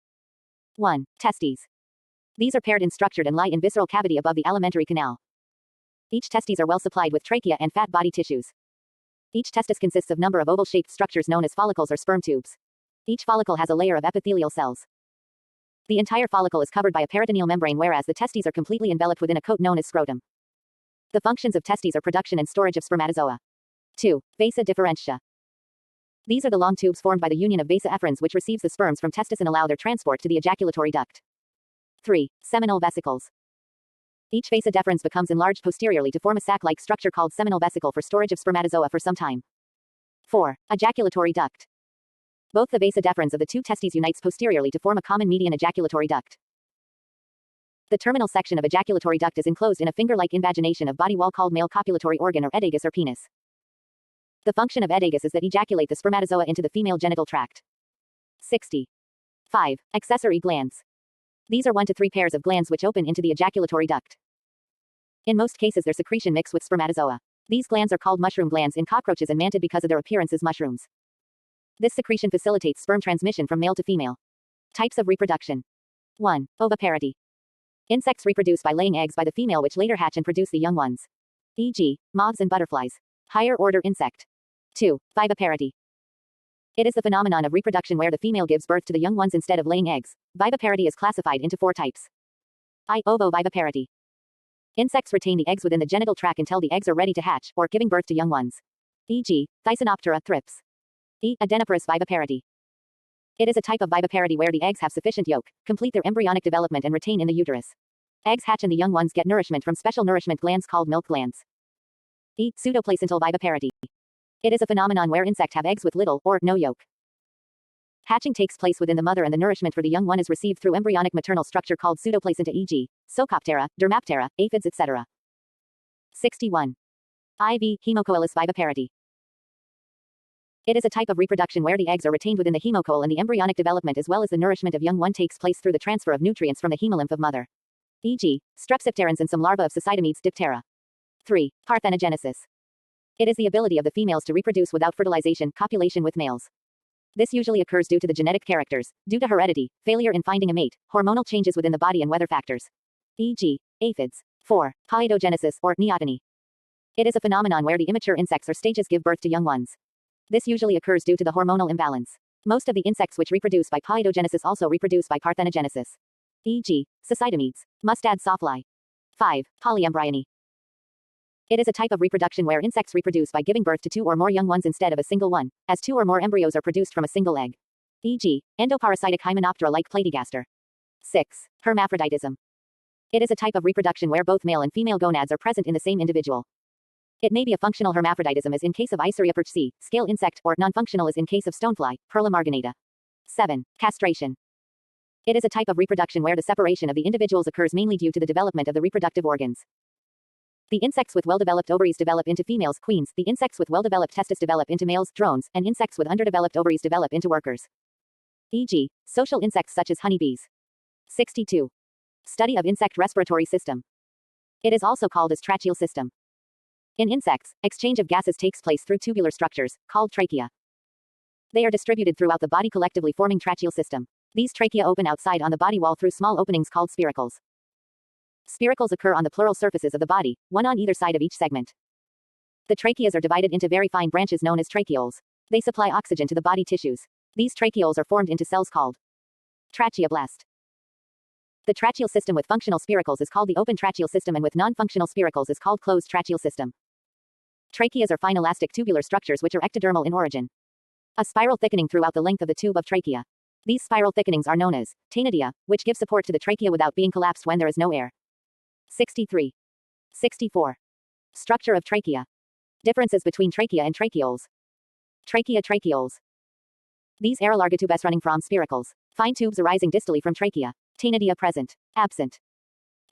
1. Testes. These are paired in structure and lie in visceral cavity above the alimentary canal. Each testes are well supplied with trachea and fat body tissues. Each testis consists of number of oval-shaped structures known as follicles or sperm tubes. Each follicle has a layer of epithelial cells. The entire follicle is covered by a peritoneal membrane, whereas the testes are completely enveloped within a coat known as scrotum. The functions of testes are production and storage of spermatozoa. 2. Vasa differentia. These are the long tubes formed by the union of vasa efferens which receives the sperms from testis and allow their transport to the ejaculatory duct. 3. Seminal vesicles. Each vasa deferens becomes enlarged posteriorly to form a sac-like structure called seminal vesicle for storage of spermatozoa for some time. 4. Ejaculatory duct. Both the vasa deferens of the two testes unites posteriorly to form a common median ejaculatory duct. The terminal section of ejaculatory duct is enclosed in a finger-like invagination of body wall called male copulatory organ or edagus or penis. The function of edagus is that ejaculate the spermatozoa into the female genital tract. 60. 5. Accessory glands. These are 1 to 3 pairs of glands which open into the ejaculatory duct. In most cases their secretion mix with spermatozoa. These glands are called mushroom glands in cockroaches and mantid because of their appearance as mushrooms. This secretion facilitates sperm transmission from male to female. Types of reproduction. 1. Oviparity. Insects reproduce by laying eggs by the female which later hatch and produce the young ones. E.g., moths and butterflies. Higher order insect. 2. Viviparity. It is the phenomenon of reproduction where the female gives birth to the young ones instead of laying eggs. Viviparity is classified into 4 types. I. Ovoviviparity. Insects retain the eggs within the genital tract until the eggs are ready to hatch, or giving birth to young ones. E.g., Thysanoptera thrips. E. Adeniparous viviparity. It is a type of viviparity where the eggs have sufficient yolk, complete their embryonic development and retain in the uterus. Eggs hatch and the young ones get nourishment from special nourishment glands called milk glands. E. Pseudoplacental viviparity. It is a phenomenon where insects have eggs with little or no yolk. Hatching takes place within the mother and the nourishment for the young one is received through embryonic maternal structure called pseudoplacenta, e.g., Socoptera, Dermaptera, aphids, etc. 61. IV. Hemocoelous viviparity. It is a type of reproduction where the eggs are retained within the hemocoel and the embryonic development as well as the nourishment of young one takes place through the transfer of nutrients from the hemolymph of mother. E.g., Strepsipterans and some larvae of Cycitomedes diptera. 3. Parthenogenesis. It is the ability of the females to reproduce without fertilization, copulation with males. This usually occurs due to the genetic characters, due to heredity, failure in finding a mate, hormonal changes within the body and weather factors. E.g., aphids. 4. Poidogenesis or neoteny. It is a phenomenon where the immature insects or stages give birth to young ones. This usually occurs due to the hormonal imbalance. Most of the insects which reproduce by poidogenesis also reproduce by parthenogenesis. E.g., Cycitomedes, mustad sawfly. 5. Polyembryony. It is a type of reproduction where insects reproduce by giving birth to 2 or more young ones instead of a single one, as 2 or more embryos are produced from a single egg. E.g., endoparasitic Hymenoptera like Platygaster. 6. Hermaphroditism. It is a type of reproduction where both male and female gonads are present in the same individual. It may be a functional hermaphroditism as in case of Iceria perch scale insect, or non-functional as in case of stonefly, Perla marginata. 7. Castration. It is a type of reproduction where the separation of the individuals occurs mainly due to the development of the reproductive organs. The insects with well-developed ovaries develop into females, queens, the insects with well-developed testes develop into males, drones, and insects with underdeveloped ovaries develop into workers. E.g., social insects such as honeybees. 62. Study of insect respiratory system. It is also called as tracheal system. In insects, exchange of gases takes place through tubular structures, called trachea. They are distributed throughout the body collectively forming tracheal system. These trachea open outside on the body wall through small openings called spiracles. Spiracles occur on the pleural surfaces of the body, one on either side of each segment. The tracheas are divided into very fine branches known as tracheoles. They supply oxygen to the body tissues. These tracheoles are formed into cells called tracheoblast. The tracheal system with functional spiracles is called the open tracheal system and with non-functional spiracles is called closed tracheal system. Tracheas are fine elastic tubular structures which are ectodermal in origin. A spiral thickening throughout the length of the tube of trachea. These spiral thickenings are known as tenoidea, which give support to the trachea without being collapsed when there is no air. 63. 64. Structure of trachea. Differences between trachea and tracheoles. Tracheoles. These are larga tubes running from spiracles. Fine tubes arising distally from trachea. Tenoidea present. Absent.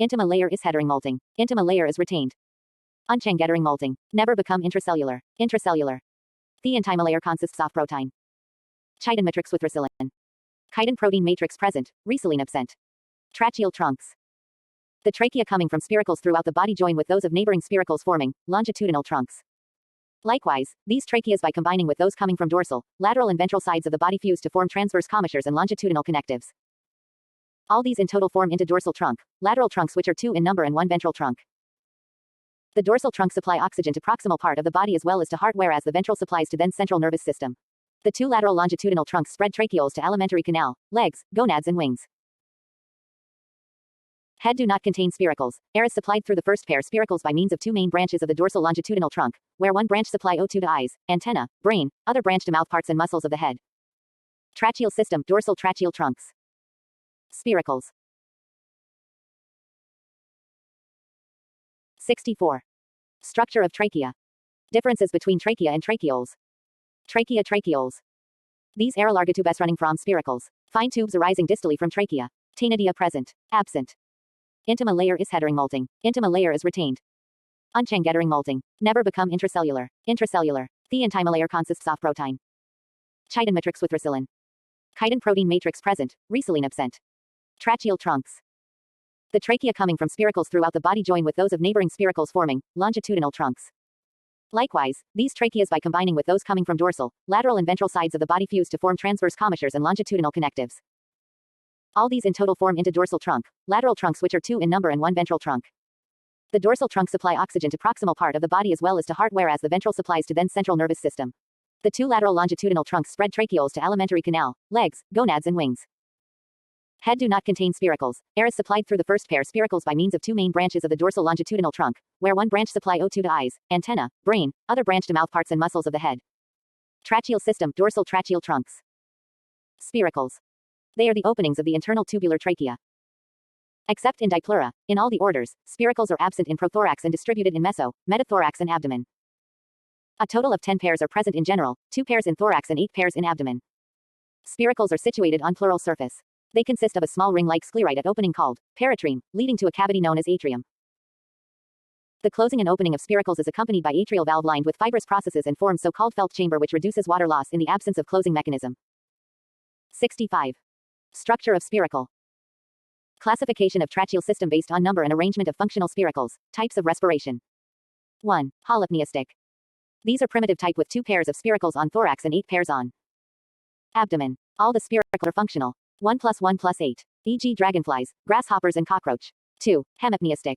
Intima layer is headering molting. Intima layer is retained. Unchangettering molting. Never become intracellular. The intima layer consists of protein. Chitin matrix with ricillin. Chitin protein matrix present, ricillin absent. Tracheal trunks. The trachea coming from spiracles throughout the body join with those of neighboring spiracles forming longitudinal trunks. Likewise, these tracheas by combining with those coming from dorsal, lateral and ventral sides of the body fuse to form transverse commissures and longitudinal connectives. All these in total form into dorsal trunk, lateral trunks which are 2 in number and 1 ventral trunk. The dorsal trunk supply oxygen to proximal part of the body as well as to heart, whereas the ventral supplies to then central nervous system. The 2 lateral longitudinal trunks spread tracheoles to alimentary canal, legs, gonads and wings. Head do not contain spiracles. Air is supplied through the first pair spiracles by means of 2 main branches of the dorsal longitudinal trunk, where one branch supply O2 to eyes, antenna, brain, other branch to mouth parts and muscles of the head. Tracheal system, dorsal tracheal trunks. Spiracles. 64. Structure of trachea. Differences between trachea and tracheoles. Trachea, tracheoles. These are larga tubes running from spiracles. Fine tubes arising distally from trachea. Taenidia present, absent. Intima layer is headering molting. Intima layer is retained. Unchangettering molting. Never become intracellular. Intracellular. The intima layer consists of protein. Chitin matrix with ricillin. Chitin protein matrix present, ricillin absent. Tracheal trunks. The trachea coming from spiracles throughout the body join with those of neighboring spiracles forming longitudinal trunks. Likewise, these tracheas by combining with those coming from dorsal, lateral and ventral sides of the body fuse to form transverse commissures and longitudinal connectives. All these in total form into dorsal trunk, lateral trunks which are 2 in number and 1 ventral trunk. The dorsal trunk supply oxygen to proximal part of the body as well as to heart, whereas the ventral supplies to then central nervous system. The 2 lateral longitudinal trunks spread tracheoles to alimentary canal, legs, gonads and wings. Head do not contain spiracles. Air is supplied through the first pair spiracles by means of 2 main branches of the dorsal longitudinal trunk, where one branch supply O2 to eyes, antenna, brain, other branch to mouth parts and muscles of the head. Tracheal system, dorsal tracheal trunks. Spiracles. They are the openings of the internal tubular trachea. Except in dipleura, in all the orders, spiracles are absent in prothorax and distributed in metathorax and abdomen. A total of 10 pairs are present in general, 2 pairs in thorax and 8 pairs in abdomen. Spiracles are situated on pleural surface. They consist of a small ring-like scleroid at opening called peritreme, leading to a cavity known as atrium. The closing and opening of spiracles is accompanied by atrial valve lined with fibrous processes and forms so-called felt chamber which reduces water loss in the absence of closing mechanism. 65. Structure of spiracle. Classification of tracheal system based on number and arrangement of functional spiracles. Types of respiration. 1. Polypneistic. These are primitive type with 2 pairs of spiracles on thorax and 8 pairs on abdomen. All the spiracles are functional. 1 plus 1 plus 8. E.g. dragonflies, grasshoppers and cockroach. 2. Hemipneistic.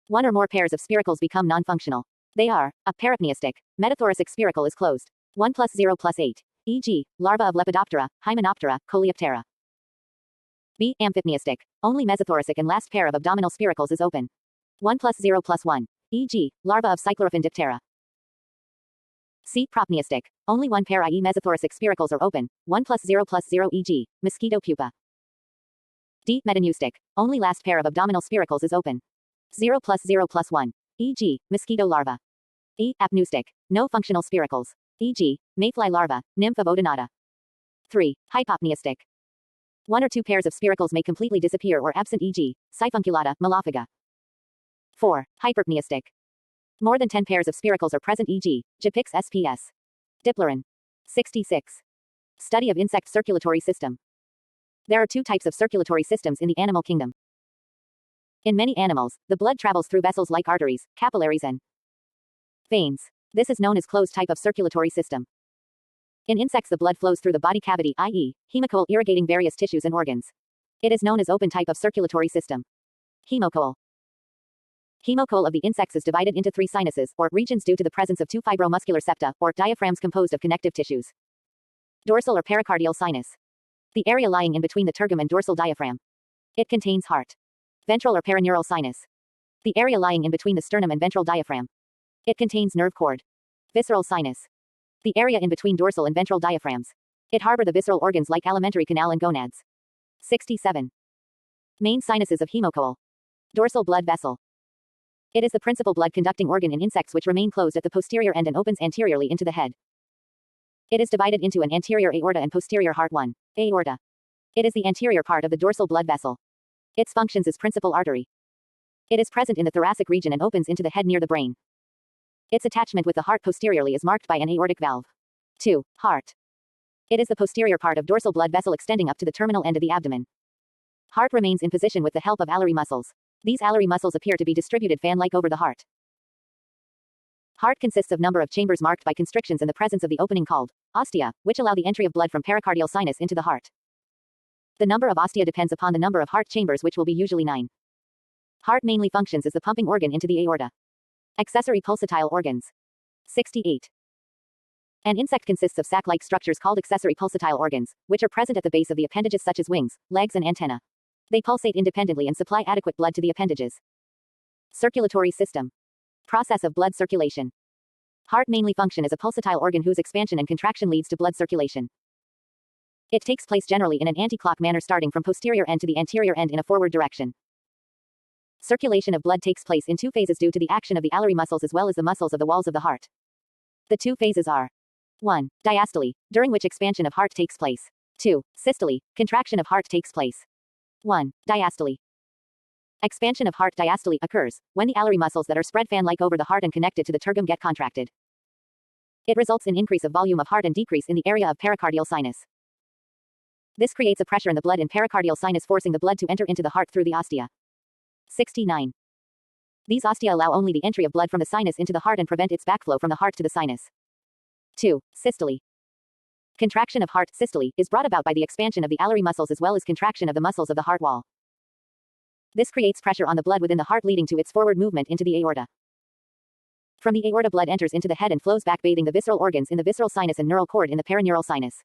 1 or more pairs of spiracles become non-functional. They are, a peripneistic, metathoracic spiracle is closed. 1 plus 0 plus 8. E.g., larva of Lepidoptera, Hymenoptera, Coleoptera. B. Amphipneistic. Only mesothoracic and last pair of abdominal spiracles is open. 1 plus 0 plus 1. E.g., larva of Cyclorophan diptera. C. Propneistic. Only 1 pair i.e. mesothoracic spiracles are open. 1 plus 0 plus 0 e.g., mosquito pupa. D. Metaneustic. Only last pair of abdominal spiracles is open. 0 plus 0 plus 1. E.g., mosquito larva. E. Apneustic. No functional spiracles. E.g., mayfly larva, nymph of Odonata. 3. Hypopneistic. 1 or 2 pairs of spiracles may completely disappear or absent, e.g., Siphunculata, Melophaga. 4. Hyperpneistic. More than 10 pairs of spiracles are present, e.g., Gepix sps. Diplerin. 66. Study of insect circulatory system. There are 2 types of circulatory systems in the animal kingdom. In many animals, the blood travels through vessels like arteries, capillaries and veins. This is known as closed type of circulatory system. In insects the blood flows through the body cavity, i.e., hemicoel, irrigating various tissues and organs. It is known as open type of circulatory system. Hemocoel. Hemocoel of the insects is divided into 3 sinuses, or regions due to the presence of 2 fibromuscular septa, or diaphragms composed of connective tissues. Dorsal or pericardial sinus. The area lying in between the tergum and dorsal diaphragm. It contains heart. Ventral or perineural sinus. The area lying in between the sternum and ventral diaphragm. It contains nerve cord. Visceral sinus. The area in between dorsal and ventral diaphragms. It harbor the visceral organs like alimentary canal and gonads. 67. Main sinuses of hemocoel. Dorsal blood vessel. It is the principal blood conducting organ in insects which remain closed at the posterior end and opens anteriorly into the head. It is divided into an anterior aorta and posterior heart. 1. Aorta. It is the anterior part of the dorsal blood vessel. Its functions as principal artery. It is present in the thoracic region and opens into the head near the brain. Its attachment with the heart posteriorly is marked by an aortic valve. 2. Heart. It is the posterior part of dorsal blood vessel extending up to the terminal end of the abdomen. Heart remains in position with the help of alary muscles. These alary muscles appear to be distributed fan-like over the heart. Heart consists of number of chambers marked by constrictions in the presence of the opening called ostia, which allow the entry of blood from pericardial sinus into the heart. The number of ostia depends upon the number of heart chambers, which will be usually 9. Heart mainly functions as the pumping organ into the aorta. Accessory pulsatile organs. 68. An insect consists of sac-like structures called accessory pulsatile organs, which are present at the base of the appendages such as wings, legs and antenna. They pulsate independently and supply adequate blood to the appendages. Circulatory system. Process of blood circulation. Heart mainly function as a pulsatile organ whose expansion and contraction leads to blood circulation. It takes place generally in an anti-clock manner starting from posterior end to the anterior end in a forward direction. Circulation of blood takes place in 2 phases due to the action of the alary muscles as well as the muscles of the walls of the heart. The 2 phases are 1. Diastole, during which expansion of heart takes place. 2. Systole, contraction of heart takes place. 1. Diastole. Expansion of heart diastole occurs when the alary muscles that are spread fan-like over the heart and connected to the tergum get contracted. It results in increase of volume of heart and decrease in the area of pericardial sinus. This creates a pressure in the blood in pericardial sinus, forcing the blood to enter into the heart through the ostia. 69. These ostia allow only the entry of blood from the sinus into the heart and prevent its backflow from the heart to the sinus. 2. Systole. Contraction of heart systole is brought about by the expansion of the alary muscles as well as contraction of the muscles of the heart wall. This creates pressure on the blood within the heart, leading to its forward movement into the aorta. From the aorta, blood enters into the head and flows back, bathing the visceral organs in the visceral sinus and neural cord in the perineural sinus.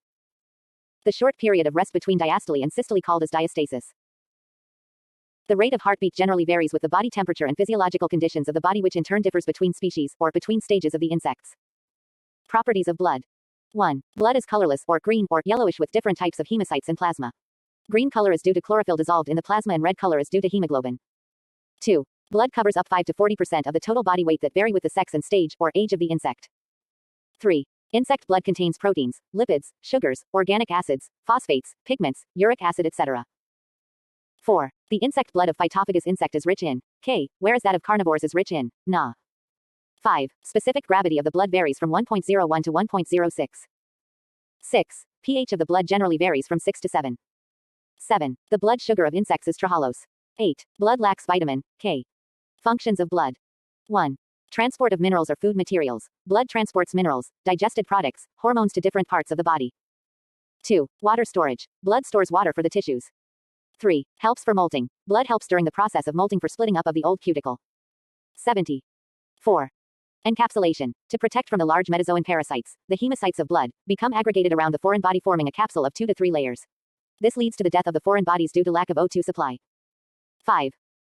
The short period of rest between diastole and systole called as diastasis. The rate of heartbeat generally varies with the body temperature and physiological conditions of the body, which in turn differs between species or between stages of the insects. Properties of blood. 1. Blood is colorless or green or yellowish with different types of hemocytes in plasma. Green color is due to chlorophyll dissolved in the plasma and red color is due to hemoglobin. 2. Blood covers up 5 to 40% of the total body weight that vary with the sex and stage or age of the insect. 3. Insect blood contains proteins, lipids, sugars, organic acids, phosphates, pigments, uric acid, etc. 4. The insect blood of phytophagous insect is rich in K, whereas that of carnivores is rich in Na. 5. Specific gravity of the blood varies from 1.01 to 1.06. 6. pH of the blood generally varies from 6 to 7. 7. The blood sugar of insects is trehalose. 8. Blood lacks vitamin K. Functions of blood. 1. Transport of minerals or food materials. Blood transports minerals, digested products, hormones to different parts of the body. 2. Water storage. Blood stores water for the tissues. 3. Helps for molting. Blood helps during the process of molting for splitting up of the old cuticle. 70. 4. Encapsulation. To protect from the large metazoan parasites, the hemocytes of blood become aggregated around the foreign body, forming a capsule of 2 to 3 layers. This leads to the death of the foreign bodies due to lack of O2 supply. 5.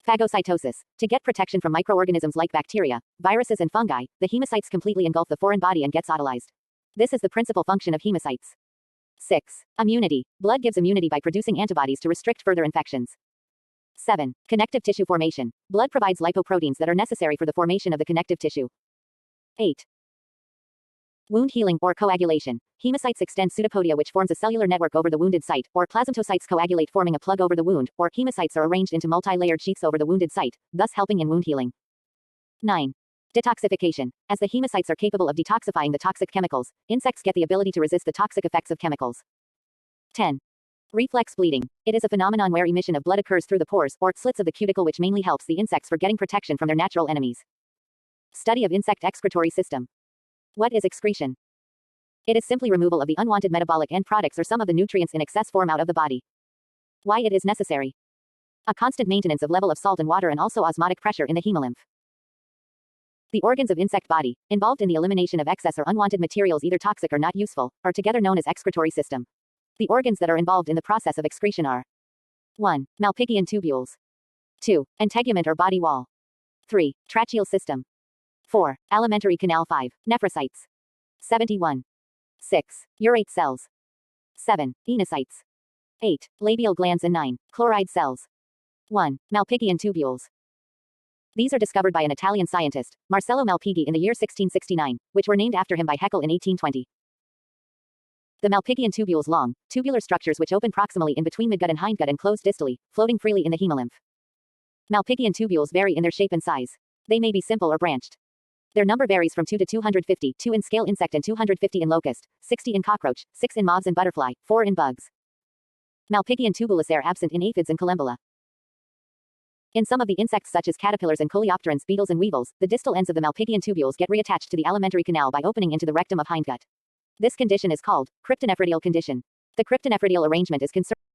Phagocytosis. To get protection from microorganisms like bacteria, viruses and fungi, the hemocytes completely engulf the foreign body and gets autolyzed. This is the principal function of hemocytes. 6. Immunity. Blood gives immunity by producing antibodies to restrict further infections. 7. Connective tissue formation. Blood provides lipoproteins that are necessary for the formation of the connective tissue. 8. Wound healing or coagulation. Hemocytes extend pseudopodia, which forms a cellular network over the wounded site, or plasmatocytes coagulate, forming a plug over the wound, or hemocytes are arranged into multi-layered sheaths over the wounded site, thus helping in wound healing. 9. Detoxification. As the hemocytes are capable of detoxifying the toxic chemicals, insects get the ability to resist the toxic effects of chemicals. 10. Reflex bleeding. It is a phenomenon where emission of blood occurs through the pores or slits of the cuticle, which mainly helps the insects for getting protection from their natural enemies. Study of insect excretory system. What is excretion? It is simply removal of the unwanted metabolic end products or some of the nutrients in excess form out of the body. Why it is necessary? A constant maintenance of level of salt and water and also osmotic pressure in the hemolymph. The organs of insect body, involved in the elimination of excess or unwanted materials either toxic or not useful, are together known as excretory system. The organs that are involved in the process of excretion are 1. Malpighian tubules. 2. Integument or body wall. 3. Tracheal system. 4. Alimentary canal. 5. Nephrocytes. 71. 6. Urate cells. 7. Enocytes. 8. Labial glands and 9. Chloride cells. 1. Malpighian tubules. These are discovered by an Italian scientist, Marcello Malpighi, in the year 1669, which were named after him by Haeckel in 1820. The Malpighian tubules long, tubular structures which open proximally in between midgut and hindgut and close distally, floating freely in the hemolymph. Malpighian tubules vary in their shape and size. They may be simple or branched. Their number varies from 2 to 250, 2 in scale insect and 250 in locust, 60 in cockroach, 6 in moths and butterfly, 4 in bugs. Malpighian tubulus absent in aphids and collembola. In some of the insects such as caterpillars and coleopterans, beetles and weevils, the distal ends of the Malpighian tubules get reattached to the alimentary canal by opening into the rectum of hindgut. This condition is called cryptonephridial condition. The cryptonephridial arrangement is concerned